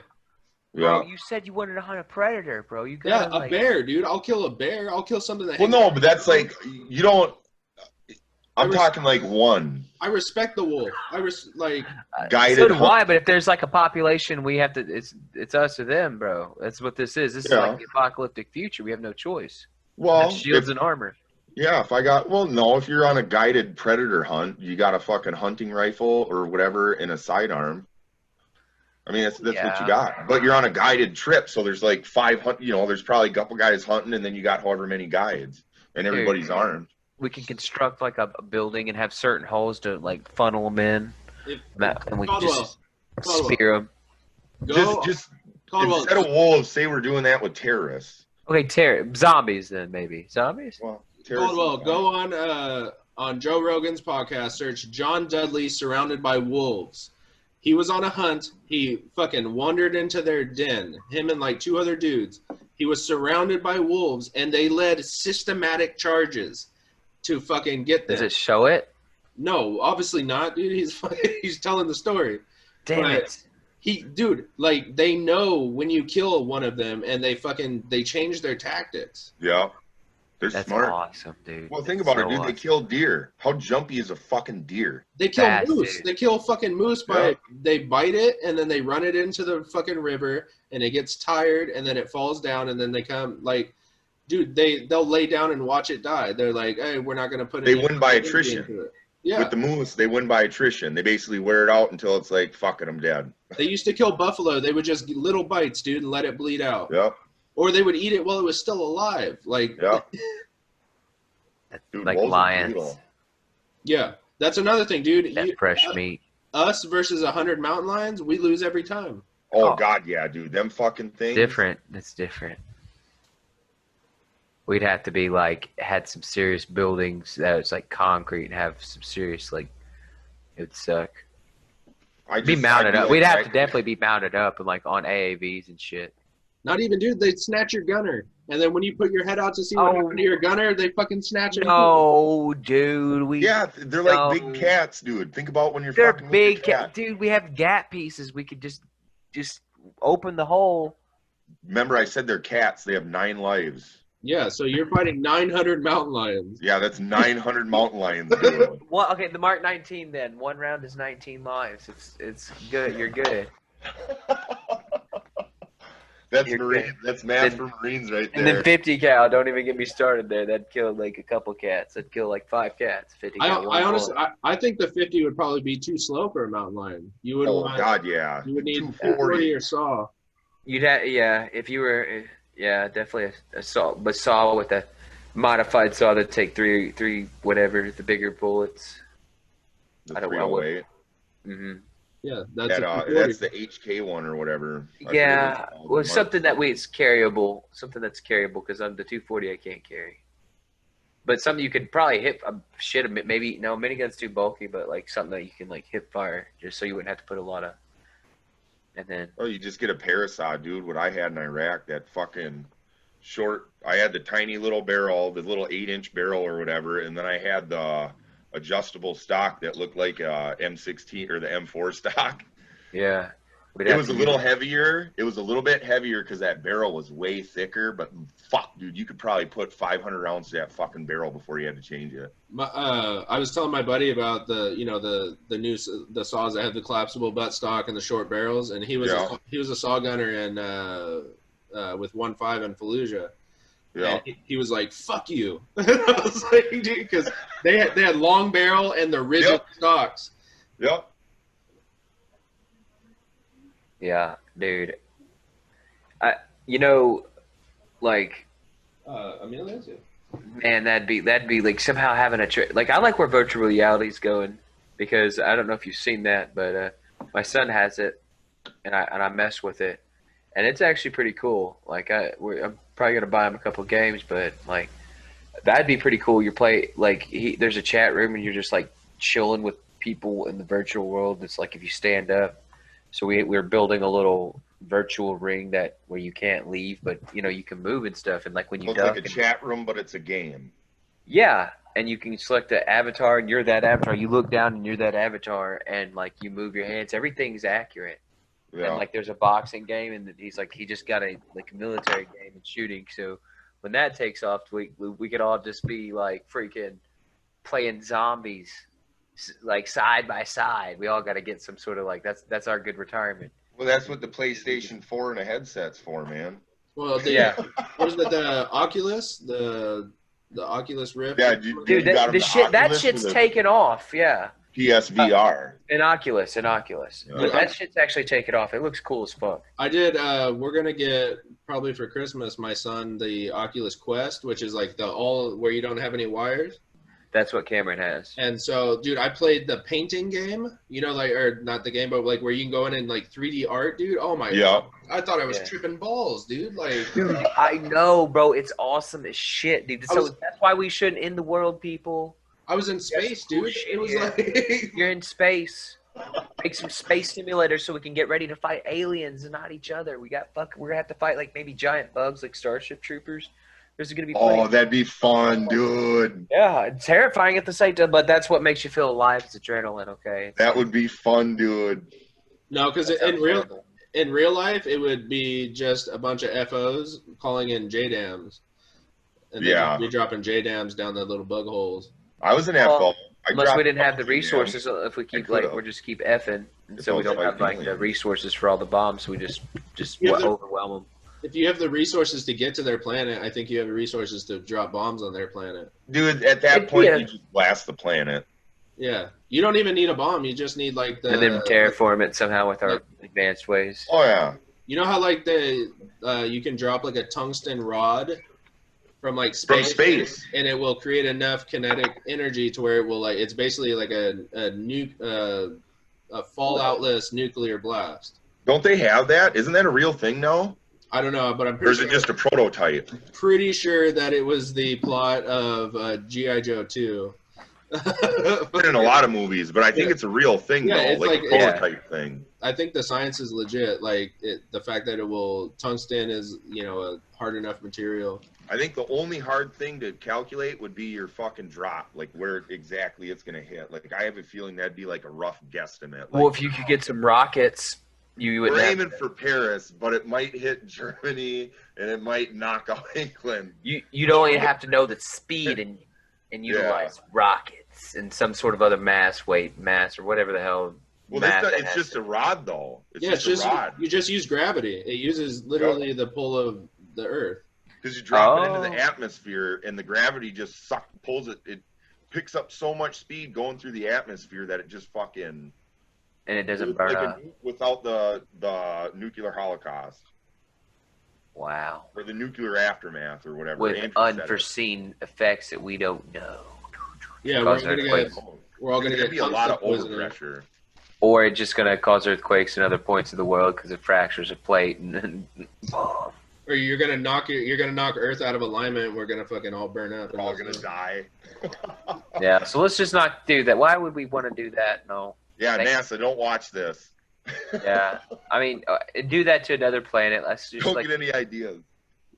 Yeah. Bro, you said you wanted to hunt a predator, bro. You got a bear, dude. I'll kill a bear. I'll kill something that. Well, no, but that's like you don't. I'm talking like one. I respect the wolf. Guided. So do I, but if there's like a population, we have to. It's us or them, bro. That's what this is. This is like the apocalyptic future. We have no choice. Well, shields and armor. Yeah, if you're on a guided predator hunt, you got a fucking hunting rifle or whatever and a sidearm. I mean, that's what you got. But you're on a guided trip, so there's like 500. There's probably a couple guys hunting, and then you got however many guides, and everybody's armed. We can construct like a building and have certain holes to like funnel them in, and we can just spear them. Just instead of wolves, say we're doing that with terrorists. Okay, zombies then maybe zombies. Well, Caldwell, go on Joe Rogan's podcast, search John Dudley surrounded by wolves. He was on a hunt. He fucking wandered into their den, him and like 2 other dudes. He was surrounded by wolves, and they led systematic charges to fucking get them. Does it show it? No, obviously not, dude. He's telling the story. Damn it. Dude, like, they know when you kill one of them, and they change their tactics. Yeah. They're That's smart. awesome, dude. Well, think about it, dude. They kill deer. How jumpy is a fucking deer? They kill Bad, moose. dude. They kill fucking moose they bite it, and then they run it into the fucking river, and it gets tired, and then it falls down, and then they come, like, dude, they'll lay down and watch it die. They're like, hey, we're not going to put They win by attrition. Yeah. With the moose, they win by attrition. They basically wear it out until it's like, fuck it, I'm dead. They used to kill buffalo. They would just little bites, dude, and let it bleed out. Yep. Or they would eat it while it was still alive. Like, Yep. Dude, like lions. Yeah. That's another thing, dude. That fresh meat. Us versus 100 mountain lions, we lose every time. Oh, God, yeah, dude. Them fucking things. Different. It's different. We'd have to be like, had some serious buildings that was like concrete and have some serious, like, it would suck. Be mounted up. We'd have to definitely be mounted up and like on AAVs and shit. Not even, dude. They'd snatch your gunner. And then when you put your head out to see what happened to your gunner, they fucking snatch it. No, dude. Yeah, they're like big cats, dude. Think about when you're They're fucking big with your cat. dude. We have gap pieces. We could just open the hole. Remember, I said they're cats. They have 9 lives. Yeah, so you're fighting 900 mountain lions. Yeah, that's 900 mountain lions, dude. Well, okay, the Mark 19 then. 1 round is 19 lives. It's good. You're good. That's Marine. That's math for Marines right there. And then 50 cal. Don't even get me started there. That'd kill like a couple cats. That'd kill like 5 cats. 50 cal. I honestly, I think the 50 would probably be too slow for a mountain lion. You would God, yeah. You would need 240 or saw. You'd have, yeah. If you were, yeah, definitely a saw, but saw with a modified saw that take three whatever the bigger bullets. I don't know. Mm-hmm. Yeah, that's the HK one or whatever. Yeah, well, something that it's carryable, something that's carryable because on the 240 I can't carry. But something you could probably hip maybe no minigun's too bulky, but like something that you can like hip fire just so you wouldn't have to put a lot of. And then you just get a parasol, dude. What I had in Iraq, that fucking short. I had the tiny little barrel, the little 8-inch barrel or whatever, and then I had the adjustable stock that looked like a M16 or the M4 stock. Yeah. It was a little heavier. It was a little bit heavier because that barrel was way thicker, but fuck, dude, you could probably put 500 rounds to that fucking barrel before you had to change it. I was telling my buddy about the new saws that have the collapsible butt stock and the short barrels, and he was a saw gunner in with 1.5 in Fallujah. Yeah. And he was like, "Fuck you!" I was like, dude, because they had long barrel and the rigid stocks. Yep. Yeah, dude. Man, that'd be like somehow having like I like where virtual reality's going because I don't know if you've seen that, but my son has it, and I mess with it, and it's actually pretty cool. Like I'm probably gonna buy him a couple games, but like that'd be pretty cool. You play like there's a chat room and you're just like chilling with people in the virtual world. It's like if you stand up. So we're building a little virtual ring where you can't leave, but you can move and stuff. And like when you duck, like a chat room, but it's a game. Yeah, and you can select an avatar, and you're that avatar. You look down, and you're that avatar, and like you move your hands. Everything's accurate. Yeah. And like there's a boxing game, and he just got a military game and shooting. So when that takes off, we could all just be like freaking playing zombies. Like side by side, we all got to get some sort of like that's our good retirement. Well, that's what the PlayStation 4 and a headset's for, man. Well, what is it? The Oculus, the Oculus Rift. Yeah, dude, that shit's taken off. Yeah. PSVR. An Oculus. But that shit's actually taken off. It looks cool as fuck. I did. We're gonna get probably for Christmas my son the Oculus Quest, which is like where you don't have any wires. That's what Cameron has. And so, dude, I played the painting game, or not the game, but like where you can go in and like 3D art, dude. Oh my God. I thought I was tripping balls, dude. Like, I know, bro. It's awesome as shit, dude. So that's why we shouldn't end the world, people. I was in space, dude. Bullshit, It was yeah. like You're in space. Make some space simulators so we can get ready to fight aliens and not each other. We're gonna have to fight like maybe giant bugs like Starship Troopers. There's gonna be Oh, that'd be fun, dude. yeah, it's terrifying at the same time, but that's what makes you feel alive. It's adrenaline, okay? That would be fun, dude. no, because in real life it would be just a bunch of FOs calling in JDAMs, and then you're dropping JDAMs down the little bug holes. I was an FO. Unless we didn't have the resources, if we keep we're just keep effing, and so we don't have like the resources for all the bombs, we just overwhelm them. If you have the resources to get to their planet, I think you have the resources to drop bombs on their planet. Dude, at that point, you just blast the planet. Yeah, you don't even need a bomb. You just need like and then terraform it somehow with our advanced ways. Oh yeah. You know how like you can drop like a tungsten rod from space, and it will create enough kinetic energy to where it will it's basically like a falloutless nuclear blast. Don't they have that? Isn't that a real thing now? I don't know, but I'm pretty sure. Or is it just a prototype? Pretty sure that it was the plot of G.I. Joe 2. In a lot of movies, but I think it's a real thing though, it's like a prototype thing. I think the science is legit. The fact that tungsten is a hard enough material. I think the only hard thing to calculate would be your fucking drop, like where exactly it's gonna hit. Like I have a feeling that'd be like a rough guesstimate. Well, if you could get some rockets, you would. We're aiming for Paris, but it might hit Germany and it might knock out England. You'd only have to know the speed and utilize rockets and some sort of other mass or whatever the hell. Well, it's just a rod though. It's just a rod. You just use gravity. It uses literally the pull of the Earth. Because you drop it into the atmosphere, and the gravity just pulls it. It picks up so much speed going through the atmosphere that it just fucking. And it doesn't burn up. Without the nuclear holocaust. Wow. Or the nuclear aftermath, or whatever. With unforeseen effects that we don't know. Yeah, we're all gonna get be a lot of overpressure. Or it's just gonna cause earthquakes in other points of the world because it fractures a plate and. Or you're gonna knock Earth out of alignment. We're gonna fucking all burn up. We're all gonna die. Yeah, so let's just not do that. Why would we want to do that? No. Yeah, NASA, don't watch this. Yeah, I mean, do that to another planet. Let's just don't get any ideas.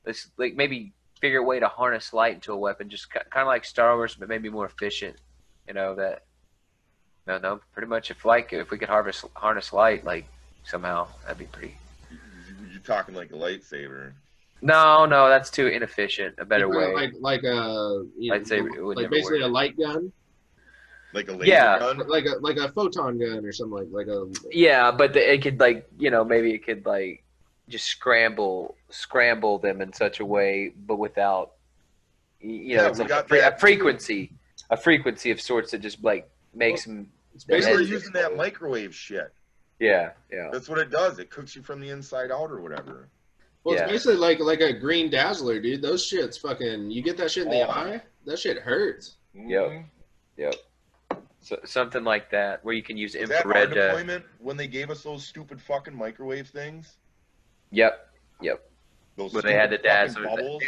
Let's maybe figure a way to harness light into a weapon, just kind of like Star Wars, but maybe more efficient. That. No, pretty much if we could harness light somehow, that'd be pretty. You're talking like a lightsaber. No, that's too inefficient. A better way. Like a lightsaber, like basically a light gun. Like a laser gun? Like a photon gun or something like a. Yeah, but it could maybe it could just scramble them in such a way, but without it's a frequency of sorts that just makes them. It's basically using that microwave shit. Yeah. That's what it does. It cooks you from the inside out or whatever. Well, it's basically like a green dazzler, dude. Those shits fucking. You get that shit in the eye. That shit hurts. Yep. So, something like that, where you can use infrared. Was that our deployment when they gave us those stupid fucking microwave things? Yep. Those where they had the dazzler.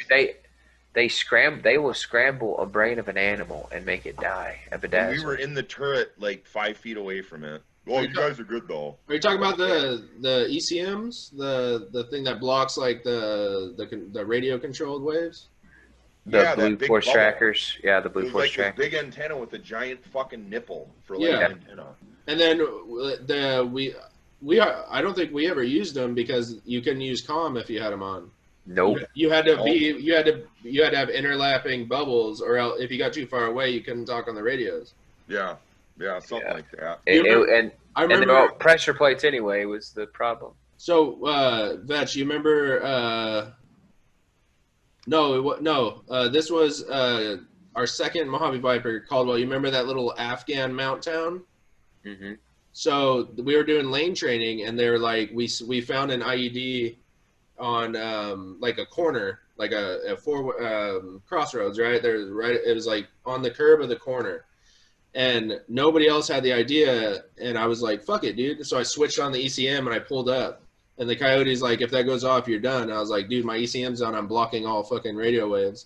They will scramble a brain of an animal and make it die. We were in the turret 5 feet away from it. Oh, you guys are good though. Are you talking about the ECMs, the thing that blocks the radio controlled waves? The blue force trackers. Yeah, the blue force trackers. Big antenna with a giant fucking nipple for an antenna. And then I don't think we ever used them because you couldn't use comm if you had them on. Nope. You had to you had to have interlapping bubbles, or else if you got too far away, you couldn't talk on the radios. Yeah, something like that. And they're all pressure plates anyway was the problem. So, Vetch, you remember? This was our second Mojave Viper Caldwell. You remember that little Afghan mount town? Mm-hmm. So we were doing lane training, and they're like, we found an IED on a corner, like a crossroads, right? It was on the curb of the corner, and nobody else had the idea. And I was like, "Fuck it, dude!" So I switched on the ECM and I pulled up. And the coyote's like, "If that goes off, you're done." I was like, "Dude, my ECM's on. I'm blocking all fucking radio waves."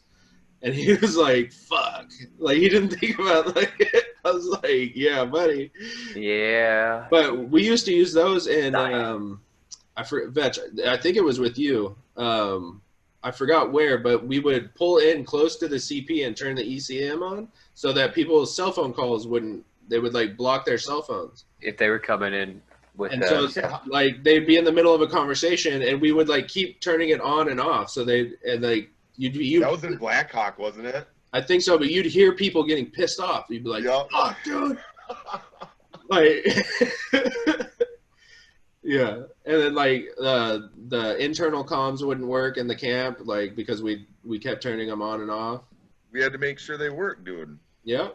And he was like, "Fuck!" Like he didn't think about like. I was like, "Yeah, buddy." Yeah. But we used to use those in Vetch. I think it was with you. I forgot where, but we would pull in close to the CP and turn the ECM on so that people's cell phone calls wouldn't. They would like block their cell phones if they were coming in with. And so like they'd be in the middle of a conversation, and we would like keep turning it on and off. So they and like. That was in Black Hawk, wasn't it? I think so, but you'd hear people getting pissed off. You'd be like, "Fuck, dude!" Like, yeah. And then like the internal comms wouldn't work in the camp, like because we kept turning them on and off. We had to make sure they work, dude. Yeah.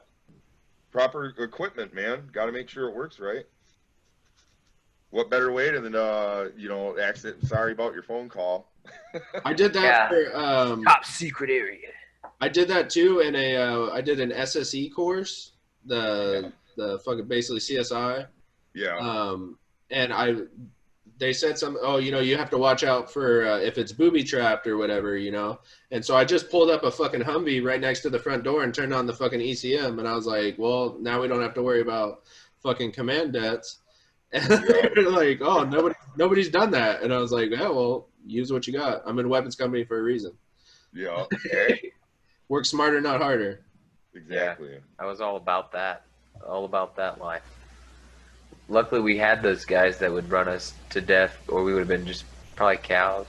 Proper equipment, man. Got to make sure it works right. What better way than accident? Sorry about your phone call. I did that for top secret area. I did that too in I did an SSE course, the fucking basically CSI. Yeah. And they said you have to watch out for if it's booby trapped or whatever, And so I just pulled up a fucking Humvee right next to the front door and turned on the fucking ECM, and I was like, well, now we don't have to worry about fucking command debts. And they're like, oh, nobody's done that. And I was like, yeah, well, use what you got. I'm in a weapons company for a reason. Yeah. Work smarter, not harder. Exactly. Yeah, I was all about that life. Luckily, we had those guys that would run us to death, or we would have been just probably cows.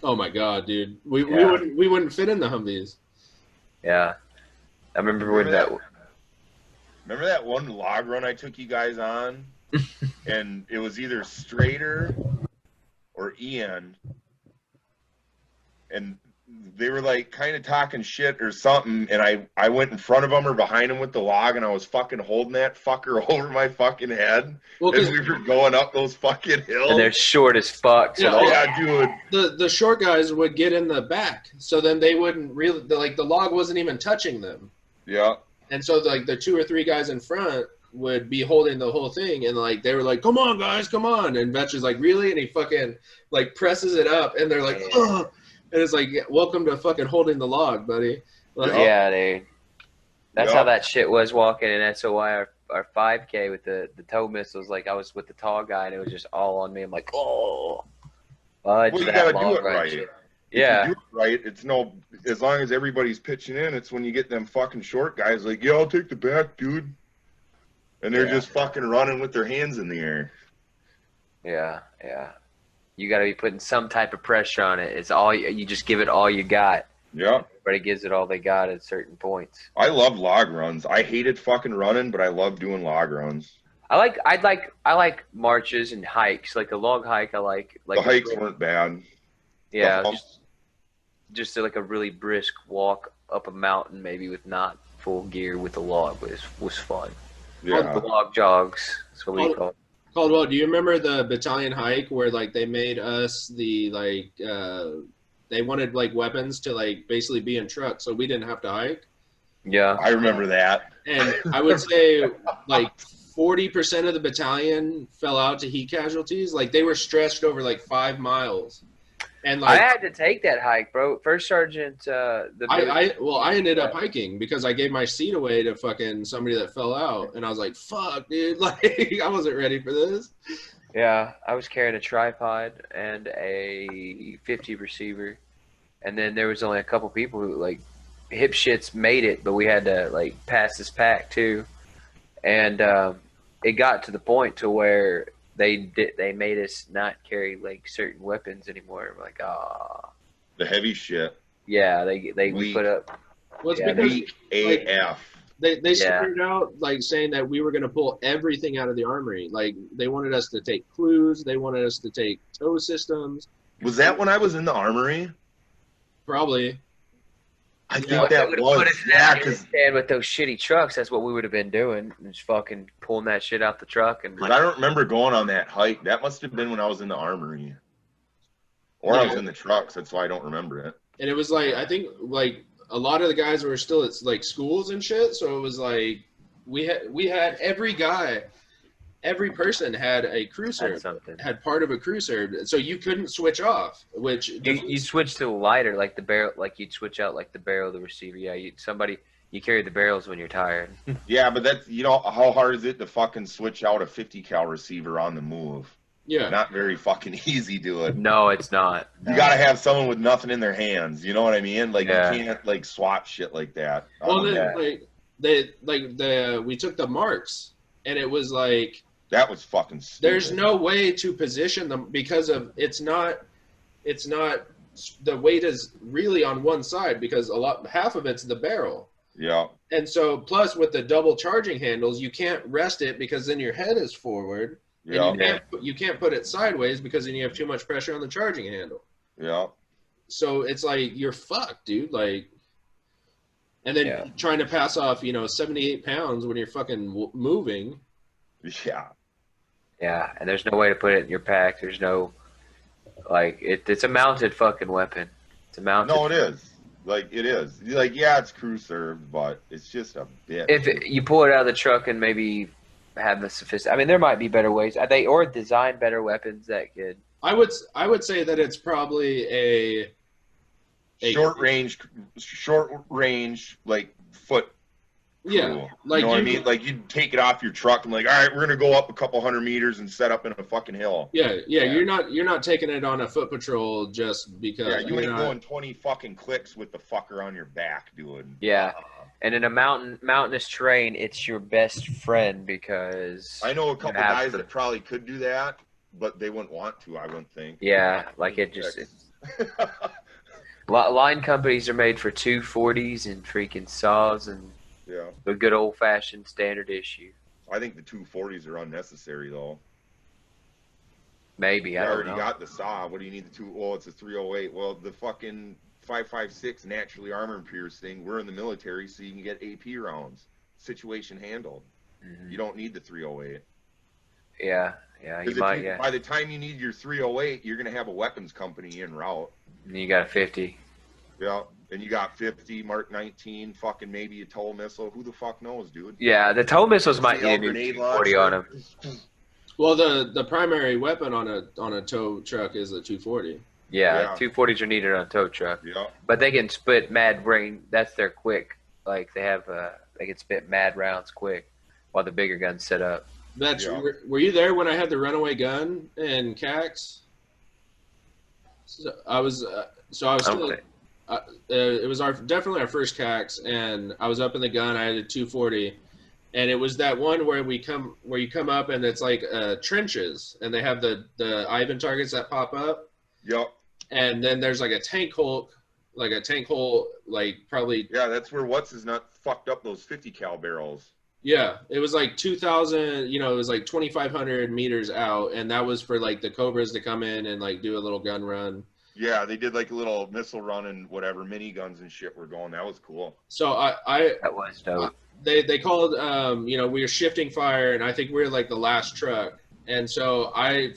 Oh my god, dude, we wouldn't fit in the Humvees. Yeah, I remember Remember that one log run I took you guys on? And it was either Strader or Ian, and they were like kind of talking shit or something, and I went in front of them or behind them with the log, and I was fucking holding that fucker over my fucking head as we were going up those fucking hills. And they're short as fuck. So dude. The short guys would get in the back, so then they wouldn't really the log wasn't even touching them. Yeah. And so like the 2 or 3 guys in front would be holding the whole thing, and like they were like, "Come on, guys, come on!" And Vetch is like, "Really?" And he fucking like presses it up, and they're like, "Ugh!" And it's like, "Welcome to fucking holding the log, buddy." Like, yeah, dude. That's how that shit was walking in SOI our 5K with the tow missiles. Like I was with the tall guy, and it was just all on me. I'm like, oh, well, you gotta do it right. Shit. Yeah, if you do it right. It's as long as everybody's pitching in. It's when you get them fucking short guys like, "Yeah, I'll take the back, dude." And they're just fucking running with their hands in the air. Yeah. You got to be putting some type of pressure on it. It's all you just give it all you got. Yeah. Everybody gives it all they got at certain points. I love log runs. I hated fucking running, but I love doing log runs. I like marches and hikes. Like the log hike, I like. The hikes weren't bad. Yeah, just like a really brisk walk up a mountain, maybe with not full gear with the log, was fun. Yeah. The log jogs. That's what we call it. Caldwell, do you remember the battalion hike where like they made us the like they wanted like weapons to like basically be in trucks, so we didn't have to hike? Yeah, I remember that. And I would say like 40% of the battalion fell out to heat casualties. Like they were stretched over like 5 miles. And like, I had to take that hike, bro. First sergeant. I ended up hiking because I gave my seat away to fucking somebody that fell out, and I was like, "Fuck, dude!" Like I wasn't ready for this. Yeah, I was carrying a tripod and a 50 receiver, and then there was only a couple people who like hip shits made it, but we had to like pass this pack too, and it got to the point to where they made us not carry like certain weapons anymore. We're like, the heavy shit. Yeah, we put up. Well, weak AF. They started out like saying that we were going to pull everything out of the armory. Like they wanted us to take clues. They wanted us to take tow systems. Was that when I was in the armory? Probably. I think that was. Yeah, because with those shitty trucks, that's what we would have been doing. Just fucking pulling that shit out the truck. And I don't remember going on that hike. That must have been when I was in the armory. Or I was in the trucks. That's why I don't remember it. And it was like, I think like a lot of the guys were still at like schools and shit. So it was like we had every guy. every person had a crew serve, had part of a crew serve, so you couldn't switch off. Which you switch to a lighter, like the barrel, like you'd switch out like the barrel of the receiver. Yeah, you carry the barrels when you're tired. Yeah, but that's, you know, how hard is it to fucking switch out a 50 cal receiver on the move? Yeah, not very fucking easy, dude. No, it's not. No. You gotta have someone with nothing in their hands. You know what I mean? Like you can't like swap shit like that. Well, we took the marks, and it was like that was fucking stupid. There's no way to position them because of it's not the weight is really on one side because half of it's the barrel. Yeah. And so plus with the double charging handles, you can't rest it because then your head is forward. Yeah. And you can't put it sideways because then you have too much pressure on the charging handle. Yeah. So it's like you're fucked, dude. Like, and then trying to pass off, 78 pounds when you're fucking moving. Yeah. Yeah, and there's no way to put it in your pack. There's no, like, it's a mounted fucking weapon. It's a mounted. No, it is. Like, it is. Like, yeah, it's crew served, but it's just a bit. If you pull it out of the truck and maybe have the I mean, there might be better ways. Or design better weapons that could. I would say that it's probably a short range, like foot. Yeah, like you know what I mean? Like you'd take it off your truck and like, all right, we're gonna go up a couple 100 meters and set up in a fucking hill. Yeah. You're not taking it on a foot patrol just because. Yeah, you ain't going 20 fucking clicks with the fucker on your back, dude. Yeah, and in a mountainous terrain, it's your best friend because. I know a couple guys that probably could do that, but they wouldn't want to. I wouldn't think. Yeah, like it just. Line companies are made for 240s and freaking saws and. Yeah. The good old-fashioned standard issue. I think the 240s are unnecessary, though. Maybe, I don't know. You already got the saw. What do you need the Well, it's a 308. Well, the fucking 5.56 naturally armor piercing, we're in the military, so you can get AP rounds. Situation handled. Mm-hmm. You don't need the 308. Yeah, you might, By the time you need your 308, you're going to have a weapons company en route. And you got a 50. Yeah. And you got 50, Mark 19, fucking maybe a tow missile. Who the fuck knows, dude? Yeah, the tow missiles might need a new 240 on them. Well, the primary weapon on a tow truck is a 240. Yeah, 240s are needed on a tow truck. Yeah. But they can spit mad ring. That's their quick. Like they can spit mad rounds quick while the bigger guns set up. Were you there when I had the runaway gun in CAX? I was still. It was definitely our first CAX, and I was up in the gun. I had a 240, and it was that one where you come up and it's like trenches, and they have the Ivan targets that pop up. Yep. And then there's like a tank hole, like probably. Yeah, that's where what's his nut fucked up those 50 cal barrels. Yeah, it was like 2,000. It was like 2,500 meters out, and that was for like the Cobras to come in and like do a little gun run. Yeah, they did like a little missile run and whatever, miniguns and shit were going. That was cool. So that was dope. They called, we were shifting fire, and I think we were like the last truck. And so I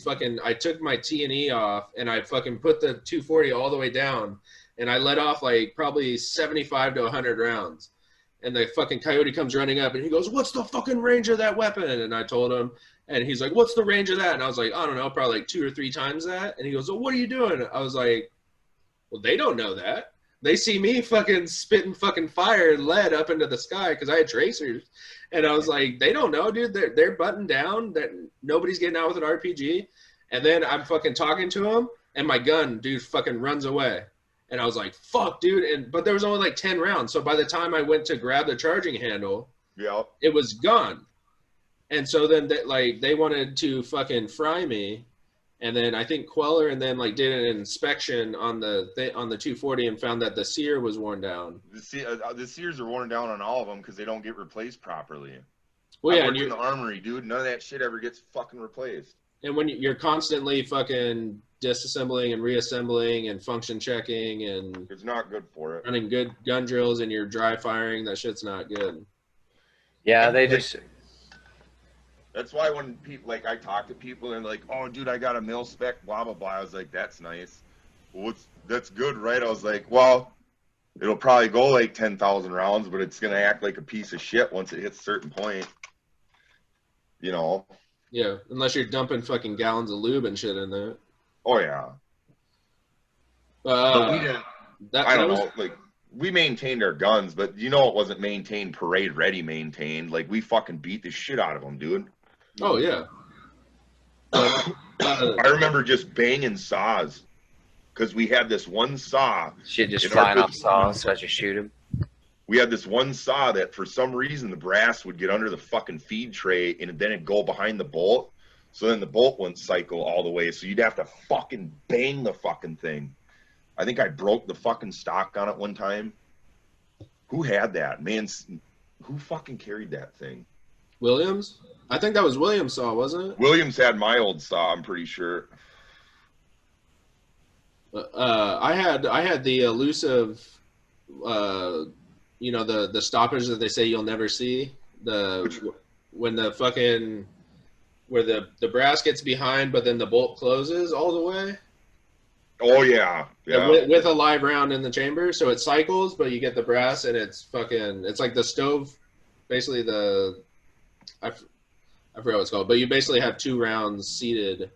took my T&E off, and I fucking put the 240 all the way down, and I let off like probably 75 to 100 rounds. And the fucking coyote comes running up, and he goes, "What's the fucking range of that weapon?" And I told him. And he's like, "What's the range of that?" And I was like, "I don't know, probably like 2 or 3 times that." And he goes, "Well, what are you doing?" I was like, "Well, they don't know that. They see me fucking spitting fucking fire and lead up into the sky because I had tracers." And I was like, "They don't know, dude. They're buttoned down. That nobody's getting out with an RPG." And then I'm fucking talking to him, and my gun, dude, fucking runs away. And I was like, "Fuck, dude!" But there was only like 10 rounds. So by the time I went to grab the charging handle, it was gone. And so then they wanted to fucking fry me, and then I think Queller and then like did an inspection on the 240 and found that the sear was worn down. The sears are worn down on all of them because they don't get replaced properly. Well, yeah, I worked in the armory, dude. None of that shit ever gets fucking replaced. And when you're constantly fucking disassembling and reassembling and function checking and it's not good for it. Running good gun drills and you're dry firing, that shit's not good. Yeah, they just. That's why when people, like, I talk to people and they're like, "Oh, dude, I got a mil spec, blah, blah, blah." I was like, "That's nice." Well, that's good, right? I was like, "Well, it'll probably go like 10,000 rounds, but it's going to act like a piece of shit once it hits a certain point." You know? Yeah, unless you're dumping fucking gallons of lube and shit in there. Oh yeah. But we didn't. I don't know. Like we maintained our guns, but you know it wasn't maintained parade ready maintained. Like we fucking beat the shit out of them, dude. Oh yeah. I remember just banging saws because we had this one saw. Shit just flying off saws so as you shoot him. We had this one saw that for some reason the brass would get under the fucking feed tray and then it'd go behind the bolt. So then the bolt wouldn't cycle all the way. So you'd have to fucking bang the fucking thing. I think I broke the fucking stock on it one time. Who had that? Man, who fucking carried that thing? Williams? I think that was Williams' saw, wasn't it? Williams had my old saw, I'm pretty sure. I had the elusive, you know, the stoppage that they say you'll never see. When the fucking where the brass gets behind, but then the bolt closes all the way. Oh yeah, yeah. With a live round in the chamber, so it cycles, but you get the brass, and it's like the stove, basically I forgot what it's called, but you basically have 2 rounds seated,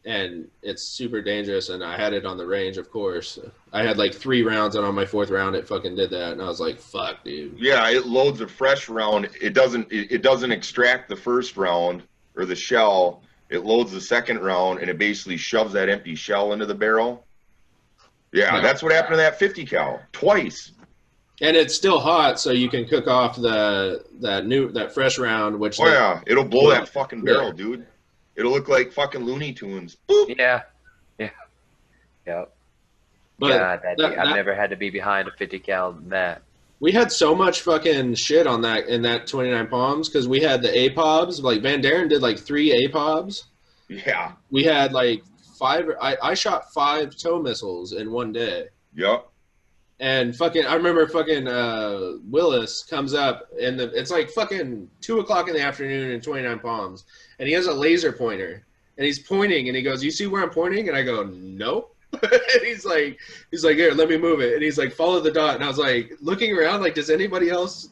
and it's super dangerous. And I had it on the range, of course. I had like 3 rounds, and on my 4th round, it fucking did that, and I was like, "Fuck, dude." Yeah, it loads a fresh round. It doesn't extract the first round or the shell. It loads the second round, and it basically shoves that empty shell into the barrel. Yeah, that's what happened to that 50 cal twice. And it's still hot, so you can cook off that fresh round. Which it'll blow that fucking barrel, dude. It'll look like fucking Looney Tunes. Boop. Yeah. But I've never had to be behind a 50 cal than that. We had so much fucking shit on that in that 29 Palms because we had the APOBs. Like Van Daren did like 3 APOBs. Yeah. We had like 5. I shot 5 tow missiles in one day. Yep. And fucking, I remember fucking Willis comes up and it's like fucking 2:00 in the afternoon in 29 Palms, and he has a laser pointer and he's pointing and he goes, "You see where I'm pointing?" And I go, "Nope." And he's like, "Here, let me move it." And he's like, "Follow the dot." And I was like, looking around, like, does anybody else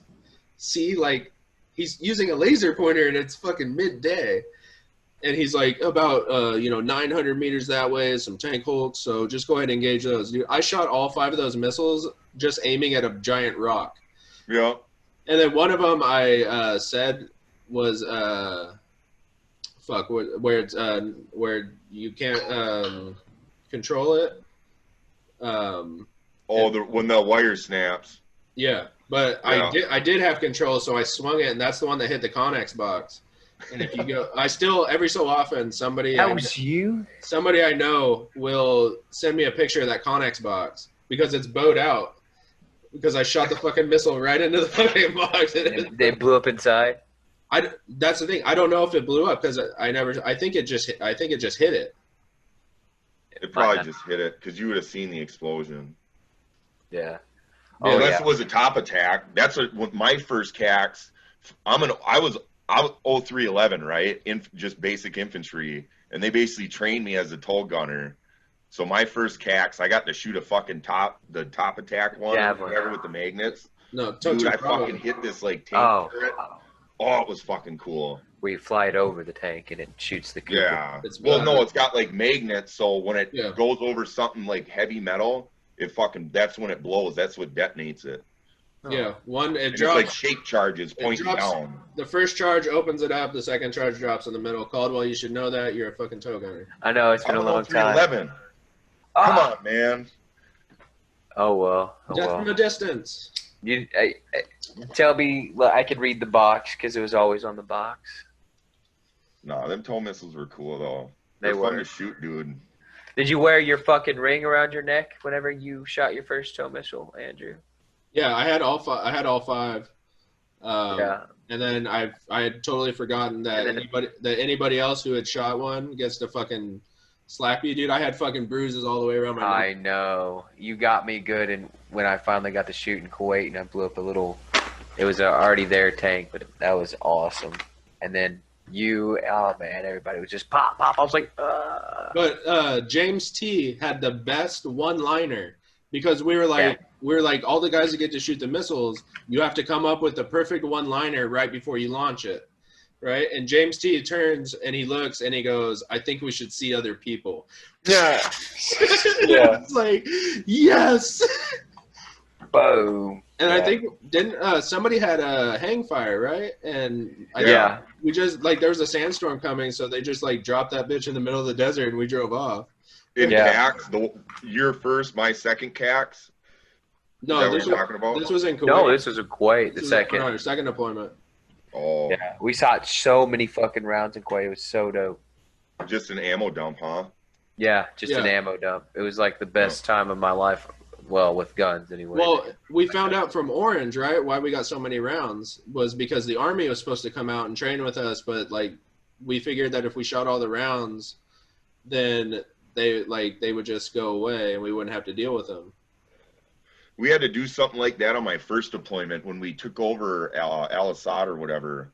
see? Like, he's using a laser pointer and it's fucking midday. And he's like, about 900 meters that way, some tank hulks. So just go ahead and engage those. Dude, I shot all 5 of those missiles just aiming at a giant rock. Yeah. And then one of them I said was where you can't control it. When the wire snaps. Yeah, but yeah. I did have control, so I swung it, and that's the one that hit the Connex box. And if you go, I still every so often somebody I know will send me a picture of that Connex box because it's bowed out because I shot the fucking missile right into the fucking box. And they blew up inside. That's the thing. I don't know if it blew up because I think it just hit it. It probably just hit it because you would have seen the explosion. Yeah. Unless it was a top attack. That's what my first CACs. I was 0311, right? Just basic infantry, and they basically trained me as a toll gunner. So my first CACs, I got to shoot a fucking top attack one, whatever, with the magnets. No, dude, I fucking hit this like tank turret. Oh, it was fucking cool. Where you fly it over the tank and it shoots the Cooper. Yeah. It's got like magnets, so when it goes over something like heavy metal, that's when it blows. That's what detonates it. Yeah, it drops. It's like shape charges pointing down. The first charge opens it up. The second charge drops in the middle. Caldwell, you should know that. You're a fucking tow gunner. I know, it's been a long time. 311. Come on, man. Oh, well. Death from a distance. Tell me, I could read the box because it was always on the box. No, them tow missiles were cool, though. They were fun to shoot, dude. Did you wear your fucking ring around your neck whenever you shot your first tow missile, Andrew? Yeah, I had all 5. Yeah. And then I had totally forgotten that anybody else who had shot one gets to fucking slap you, dude. I had fucking bruises all the way around my neck. I know. You got me good, and when I finally got to shoot in Kuwait and I blew up it was already there tank, but that was awesome. And then everybody was just pop. I was like, But James T had the best one-liner because we were like, all the guys that get to shoot the missiles, you have to come up with the perfect one-liner right before you launch it. right? And James T turns and he looks and he goes, "I think we should see other people." Yeah. It's like, yes. Boom. And I think didn't somebody had a hang fire, right? And we just like there was a sandstorm coming, so they just like dropped that bitch in the middle of the desert and we drove off. In Cax, your first, my second Cax. No, this was in Kuwait. No, this was in Kuwait. The second. Our second deployment. Oh. Yeah, we shot so many fucking rounds in Kuwait. It was so dope. Just an ammo dump, huh? Yeah, just an ammo dump. It was like the best time of my life. Well, with guns anyway. Well, we found out from Orange, right? Why we got so many rounds was because the Army was supposed to come out and train with us, but like we figured that if we shot all the rounds, then they would just go away and we wouldn't have to deal with them. We had to do something like that on my first deployment when we took over Al-Assad or whatever,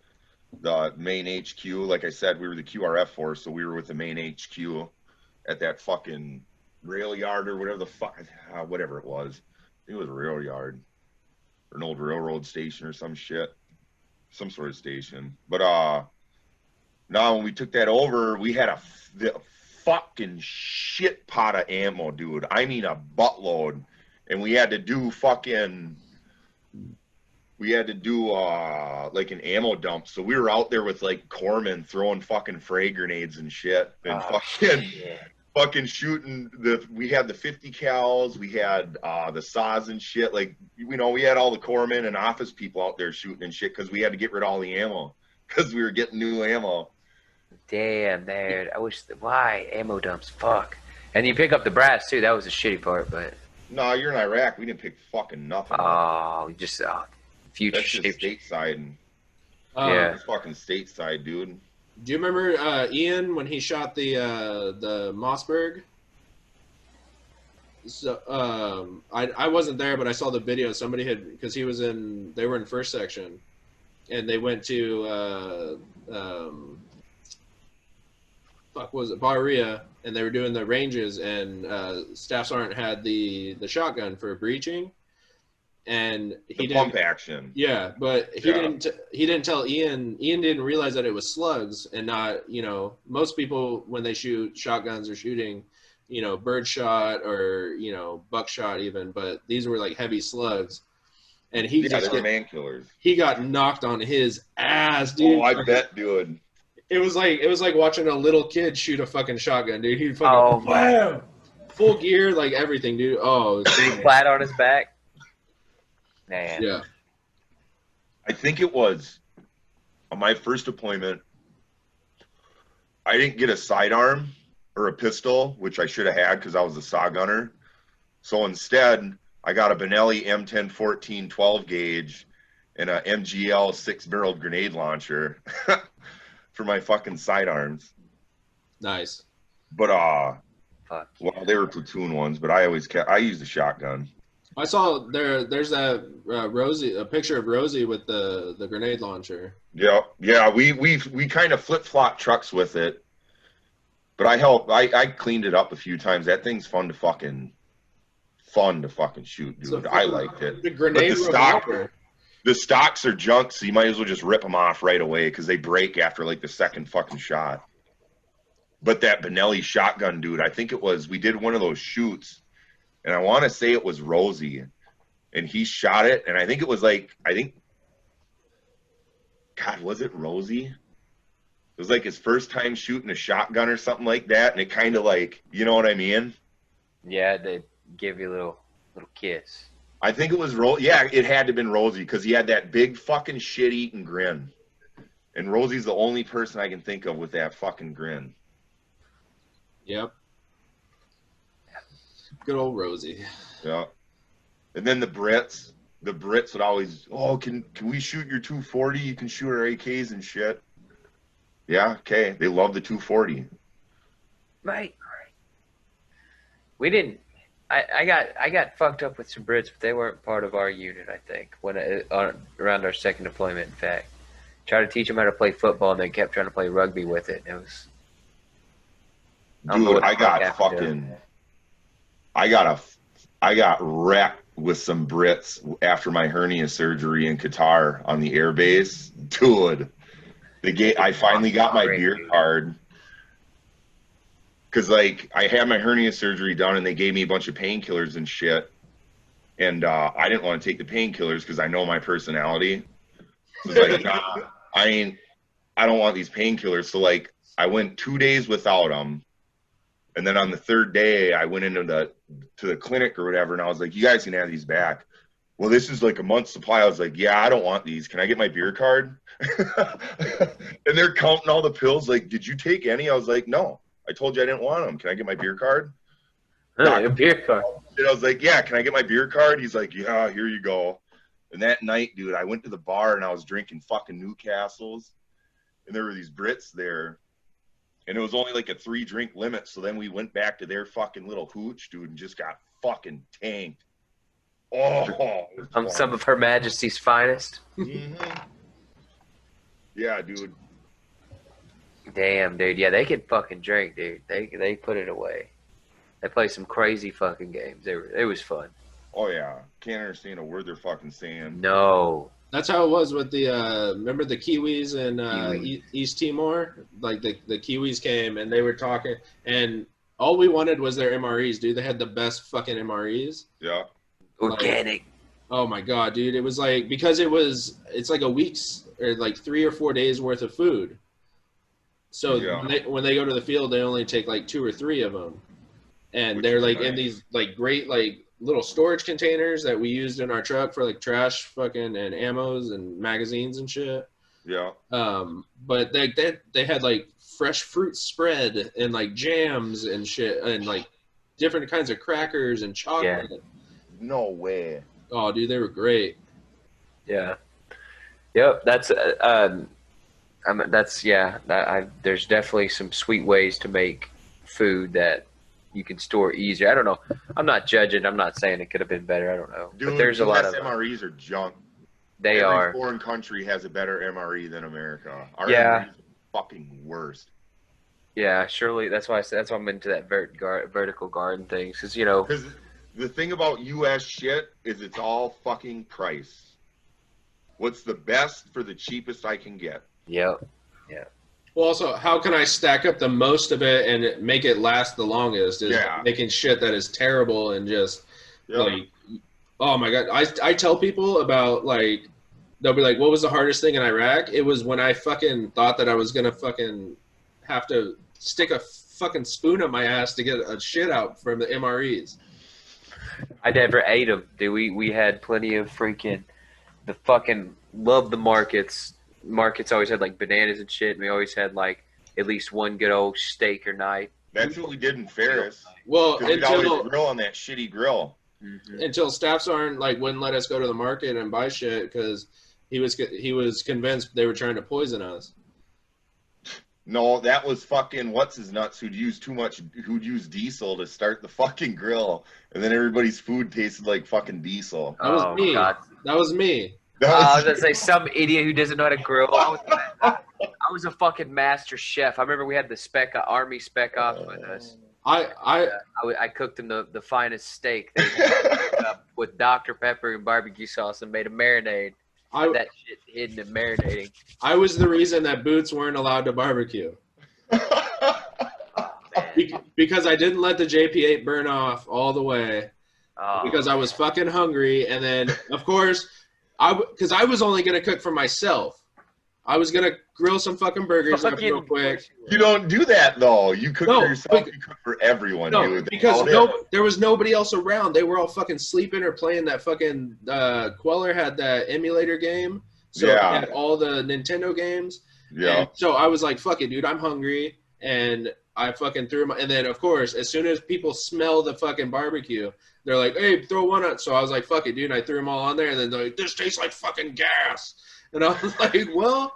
the main HQ. Like I said, we were the QRF force, so we were with the main HQ at that fucking rail yard or whatever the fuck, whatever it was. It was a rail yard or an old railroad station or some shit, some sort of station. But now when we took that over, we had a fucking shit pot of ammo, dude. I mean a buttload. And we had to do like an ammo dump. So we were out there with like corpsmen throwing fucking frag grenades and shit and fucking shooting we had the 50 cals, we had the saws and shit. Like, you know, we had all the corpsmen and office people out there shooting and shit because we had to get rid of all the ammo because we were getting new ammo. Damn, dude. I wish why ammo dumps? Fuck. And you pick up the brass too. That was the shitty part, but. No, you're in Iraq. We didn't pick fucking nothing. Oh, just future. That's just stateside. Yeah, it's fucking stateside, dude. Do you remember Ian when he shot the Mossberg? So I wasn't there, but I saw the video. Somebody had because they were in first section, and they went to Bahria, and they were doing the ranges, and Staff Sergeant had the shotgun for breaching, and he pump action. Yeah, but he didn't tell Ian. Ian didn't realize that it was slugs and not, you know, most people when they shoot shotguns are shooting, you know, birdshot or, you know, buckshot even, but these were like heavy slugs. And they were man killers. He got knocked on his ass, dude. Oh, I bet, dude. It was like watching a little kid shoot a fucking shotgun, dude. He fucking wow, full gear, like everything, dude. Oh, flat on his back. Man. Yeah. I think it was on my first deployment. I didn't get a sidearm or a pistol, which I should have had because I was a saw gunner. So instead, I got a Benelli M1014 12 gauge and a MGL 6-barreled grenade launcher. For my fucking sidearms. Nice. But well, they were platoon ones, but I used a shotgun. I saw there's that a picture of Rosie with the grenade launcher. Yeah, we kind of flip-flop trucks with it. But I cleaned it up a few times. That thing's fun to fucking shoot, dude. I liked it. The grenade revolver. The stocks are junk, so you might as well just rip them off right away because they break after like the second fucking shot. But that Benelli shotgun, dude, I think we did one of those shoots, and I want to say it was Rosie, and he shot it, and I think it was God, was it Rosie? It was like his first time shooting a shotgun or something like that, and it kind of like, you know what I mean? Yeah, they give you a little kiss. I think it was yeah, it had to have been Rosie because he had that big fucking shit-eating grin. And Rosie's the only person I can think of with that fucking grin. Yep. Good old Rosie. Yeah. And then the Brits would always, can we shoot your 240? You can shoot our AKs and shit. Yeah, okay. They love the 240. Right. We didn't. I got fucked up with some Brits, but they weren't part of our unit. I think around our second deployment. In fact, tried to teach them how to play football, and they kept trying to play rugby with it. It was. Dude, I got wrecked with some Brits after my hernia surgery in Qatar on the air base. Dude, I finally got my beer card. Because, like, I had my hernia surgery done, and they gave me a bunch of painkillers and shit. And I didn't want to take the painkillers because I know my personality. So, like, nah, I don't want these painkillers. So, like, I went 2 days without them. And then on the third day, I went into the clinic or whatever, and I was like, you guys can have these back. Well, this is like a month's supply. I was like, yeah, I don't want these. Can I get my beer card? And they're counting all the pills. Like, did you take any? I was like, no. I told you I didn't want them. Can I get my beer card? A beer card. And I was like, yeah, can I get my beer card? He's like, yeah, here you go. And that night, dude, I went to the bar and I was drinking fucking Newcastles. And there were these Brits there. And it was only like a 3-drink limit. So then we went back to their fucking little hooch, dude, and just got fucking tanked. Oh. Some of Her Majesty's finest. Mm-hmm. Yeah, dude. Damn, dude. Yeah, they can fucking drink, dude. They put it away. They play some crazy fucking games. It was fun. Oh yeah, can't understand a word they're fucking saying. No. That's how it was with the remember the Kiwis in East Timor? Like the Kiwis came and they were talking, and all we wanted was their MREs, dude. They had the best fucking MREs. Yeah. Organic. Oh my god, dude! It was like because it's like a week's or like 3 or 4 days worth of food. So when they go to the field, they only take like 2 or 3 of them, and they're like in these like great like little storage containers that we used in our truck for like trash fucking and ammos and magazines and shit. Yeah. But they had like fresh fruit spread and like jams and shit and like different kinds of crackers and chocolate. Yeah. No way. Oh, dude, they were great. Yeah. Yep. There's definitely some sweet ways to make food that you can store easier. I don't know. I'm not judging. I'm not saying it could have been better. I don't know. Dude, but there's a lot of MREs are junk. Every foreign country has a better MRE than America. Our MREs are fucking worst. Yeah, surely. That's why I'm into that vertical garden thing. Because the thing about U.S. shit is it's all fucking price. What's the best for the cheapest I can get? Yep. Yeah. Well, also, how can I stack up the most of it and make it last the longest? Is making shit that is terrible and just like, oh my god! I tell people about like, they'll be like, "What was the hardest thing in Iraq?" It was when I fucking thought that I was gonna fucking have to stick a fucking spoon up my ass to get a shit out from the MREs. I never ate them, dude. We had plenty of freaking the fucking love the markets. Markets always had like bananas and shit. And we always had like at least one good old steak or night. That's what we did in Ferris. Well, we'd always grill on that shitty grill. Mm-hmm. Until staff sergeant like wouldn't let us go to the market and buy shit because he was convinced they were trying to poison us. No, that was fucking what's his nuts who'd use diesel to start the fucking grill, and then everybody's food tasted like fucking diesel. That was me. God. That was me. I was gonna say some idiot who doesn't know how to grill. I was a fucking master chef. I remember we had the Army spec ops with us. I cooked them the finest steak. They up with Dr. Pepper and barbecue sauce and made a marinade. That shit hidden and marinating. I was the reason that Boots weren't allowed to barbecue. Because I didn't let the JP8 burn off all the way. Because I was fucking hungry, and then of course. Because I was only going to cook for myself. I was going to grill some fucking burgers up real quick. You don't do that, though. You cook for yourself. You cook for everyone, dude. Because there was nobody else around. They were all fucking sleeping or playing that fucking Queller had that emulator game. So it had all the Nintendo games. Yeah. And so I was like, fuck it, dude. I'm hungry. And I fucking threw them. And then, of course, as soon as people smell the fucking barbecue, they're like, hey, throw one on. So I was like, fuck it, dude. And I threw them all on there. And then they're like, this tastes like fucking gas. And I was like, well,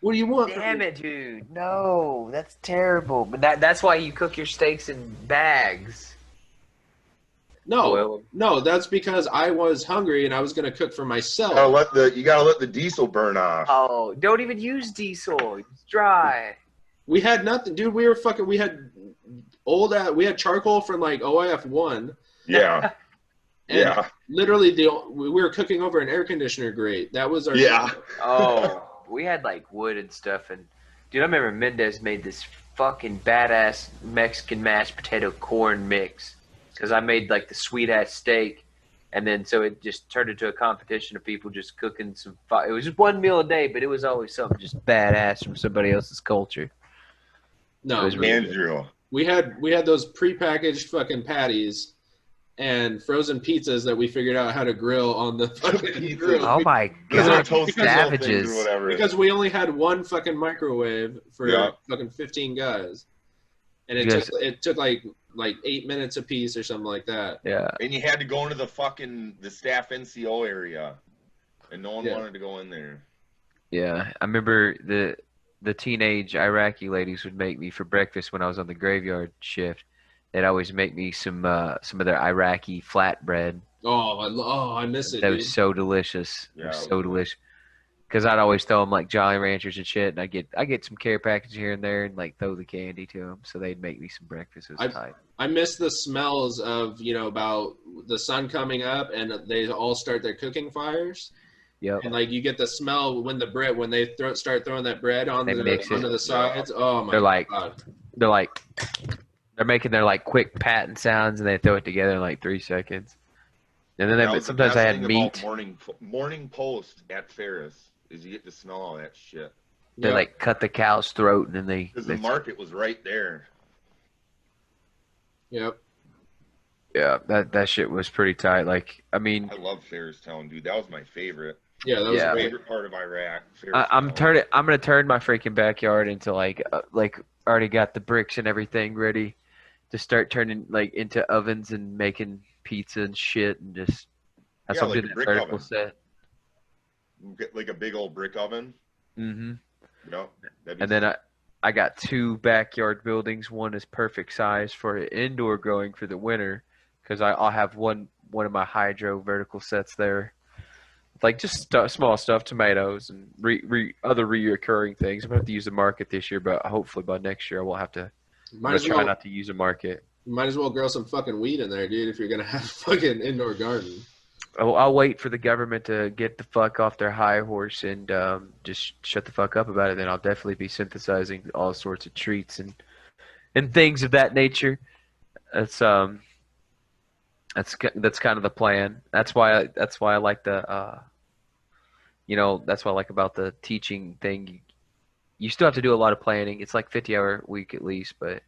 what do you want? Damn it, dude. No, that's terrible. But that's why you cook your steaks in bags. No, that's because I was hungry and I was going to cook for myself. You gotta let the diesel burn off. Oh, don't even use diesel. It's dry. We had nothing, dude. We had we had charcoal from like OIF 1. Yeah. And literally we were cooking over an air conditioner grate. That was our Oh. we had like wood and stuff, and dude, I remember Mendez made this fucking badass Mexican mashed potato corn mix because I made like the sweet ass steak, and then so it just turned into a competition of people just cooking some. It was just one meal a day, but it was always something just badass from somebody else's culture. No, It was really Andrew. we had those prepackaged fucking patties and frozen pizzas that we figured out how to grill on the fucking grill. Oh my Those are god, toast savages! or whatever. Because we only had one fucking microwave for fucking 15 guys, and it took like 8 minutes a piece or something like that. Yeah. And you had to go into the staff NCO area, and no one wanted to go in there. Yeah, I remember the teenage Iraqi ladies would make me for breakfast when I was on the graveyard shift. They'd always make me some of their Iraqi flatbread. I miss it. That dude. was so delicious. Yeah, it was so delicious. Because I'd always throw them like Jolly Ranchers and shit, and I get some care package here and there, and like throw the candy to them. So they'd make me some breakfast. It was tight. I miss the smells of about the sun coming up, and they all start their cooking fires. Yep. And like you get the smell when they start throwing that bread onto the sides. Oh my god! They're making their like quick patting sounds, and they throw it together in like 3 seconds. And then sometimes I had meat. Morning Post at Ferris is you get to smell all that shit. They like cut the cow's throat, and then because the market was right there. Yep. Yeah, that shit was pretty tight. Like, I mean, I love Ferristown, dude. That was my favorite. Yeah, that was my favorite part of Iraq. I'm gonna turn my freaking backyard into like already got the bricks and everything ready to start turning like into ovens and making pizza and shit, and just that's what I'm doing. That vertical set. Get like a big old brick oven. Mm-hmm. Yep. And then I got 2 backyard buildings. One is perfect size for indoor growing for the winter, because I'll have one of my hydro vertical sets there. Like just small stuff, tomatoes and other reoccurring things. I'm gonna have to use the market this year, but hopefully by next year I won't have to. Try not to use a market. You might as well grow some fucking weed in there, dude. If you're gonna have a fucking indoor garden. I'll wait for the government to get the fuck off their high horse and just shut the fuck up about it. Then I'll definitely be synthesizing all sorts of treats and things of that nature. That's kind of the plan. That's why I like the that's what I like about the teaching thing. You still have to do a lot of planning. It's like 50-hour week at least, but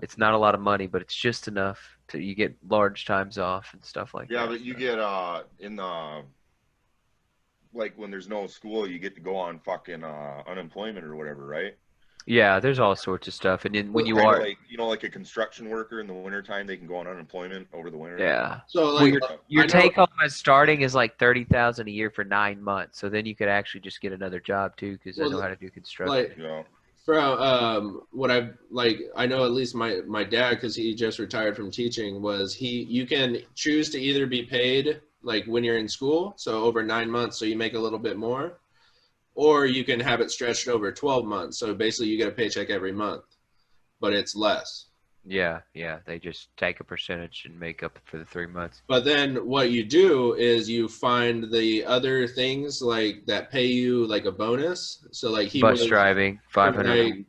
it's not a lot of money, but it's just enough to you get large times off and stuff like that. Yeah, but you get in the like when there's no school, you get to go on fucking unemployment or whatever, right? Yeah, there's all sorts of stuff, and then when you are like a construction worker in the wintertime, they can go on unemployment over the winter. Yeah. So like your take home as starting is like $30,000 a year for 9 months. So then you could actually just get another job too, because I know how to do construction. Like, from what I know at least my dad, because he just retired from teaching, was you can choose to either be paid like when you're in school, so over 9 months, so you make a little bit more. Or you can have it stretched over 12 months. So basically you get a paycheck every month, but it's less. Yeah. They just take a percentage and make up for the 3 months. But then what you do is you find the other things like that pay you like a bonus. So like bus driving, $500.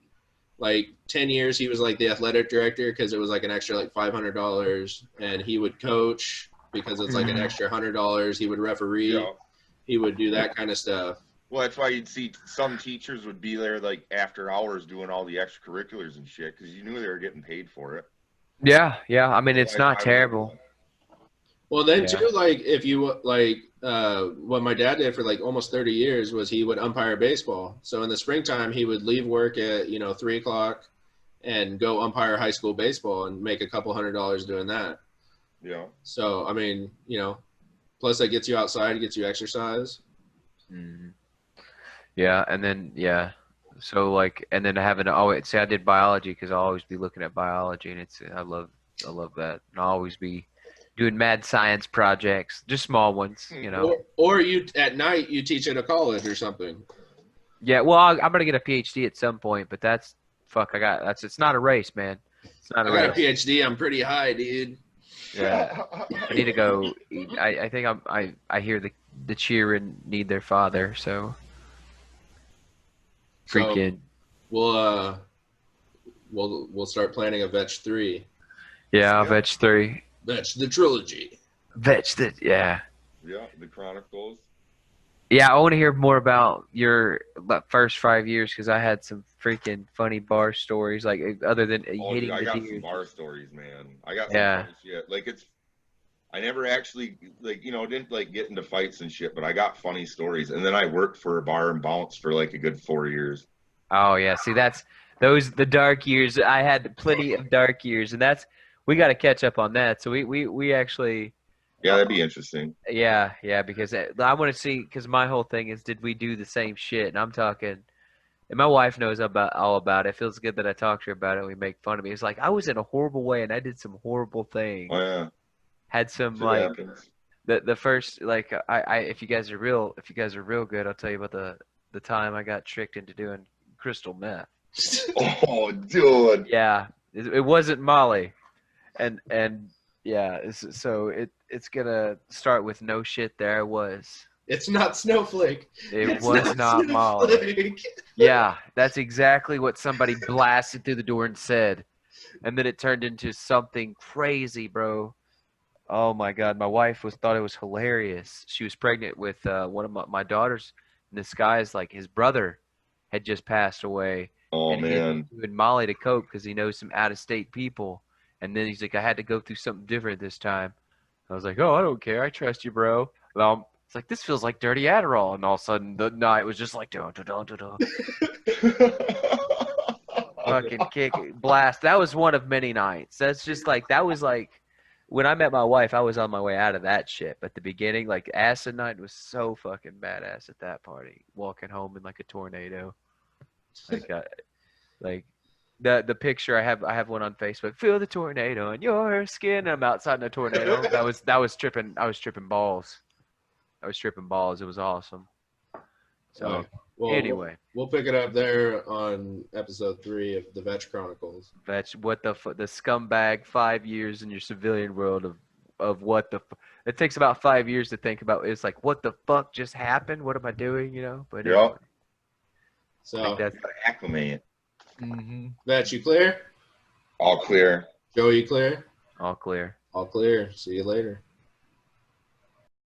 Like 10 years he was like the athletic director because it was like an extra like $500, and he would coach because it's like an extra $100. He would referee. Yeah. He would do that kind of stuff. Well, that's why you'd see some teachers would be there like after hours doing all the extracurriculars and shit because you knew they were getting paid for it. Yeah. I mean, it's not terrible. Well, then too, like if you like, what my dad did for like almost 30 years was he would umpire baseball. So in the springtime, he would leave work at 3:00 and go umpire high school baseball and make a couple $100 doing that. Yeah. So I mean, plus that gets you outside, gets you exercise. Mm-hmm. Yeah, and then so like, and then having to always say I did biology because I'll always be looking at biology, and I love that, and I'll always be doing mad science projects, just small ones, Or you at night you teach at a college or something. Yeah, well, I'm gonna get a PhD at some point, but it's not a race, man. It's not a race. I got a PhD. I'm pretty high, dude. Yeah, I need to go. I think I hear the children need their father, so. freaking. So we'll start planning a Vetch 3. Yeah, Vetch 3. Vetch the trilogy. Vetch the Yeah, the Chronicles. Yeah, I want to hear more about your first 5 years because I had some freaking funny bar stories, like other than hitting dude, I the got deer. some bar stories, man. I got some funny shit. Like I never actually didn't like get into fights and shit, but I got funny stories. And then I worked for a bar and bounced for like a good 4 years. Oh yeah, see that's the dark years. I had plenty of dark years, and we got to catch up on that. So we actually. Yeah, that'd be interesting. Yeah, because I want to see, because my whole thing is, did we do the same shit? And I'm talking, and my wife knows all about it. It feels good that I talk to her about it. And we make fun of me. It's like I was in a horrible way, and I did some horrible things. Oh yeah, had some shit happens. the first like I if you guys are real good, I'll tell you about the time I got tricked into doing crystal meth. Oh, dude. Yeah, it wasn't Molly, and yeah, so it's gonna start with no shit. There I was. It's not Snowflake. It was not Molly. Yeah, that's exactly what somebody blasted through the door and said, and then it turned into something crazy, bro. Oh my God, my wife thought it was hilarious. She was pregnant with one of my daughters, and this guy's like his brother had just passed away. Oh and man. He doing Molly to cope because he knows some out of state people. And then he's like, I had to go through something different this time. I was like, oh, I don't care. I trust you, bro. Well, it's like, this feels like dirty Adderall. And all of a sudden, the night was just like, dun, dun, dun, dun, dun. Fucking kick, blast. That was one of many nights. That's just like, that was like, when I met my wife, I was on my way out of that shit. But the beginning, like, acid night was so fucking badass at that party. Walking home in like a tornado. Like, the picture I have one on Facebook. Feel the tornado in your skin. I'm outside in a tornado. That was tripping. I was tripping balls. It was awesome. So anyway, we'll pick it up there on episode 3 of the Vetch Chronicles. Vetch, what the scumbag 5 years in your civilian world of what the. It takes about 5 years to think about. It's like, what the fuck just happened? What am I doing? You know. But anyway. So that's acclimate. Mm-hmm. Vetch, you clear? All clear. Joe, you clear? All clear. All clear. See you later.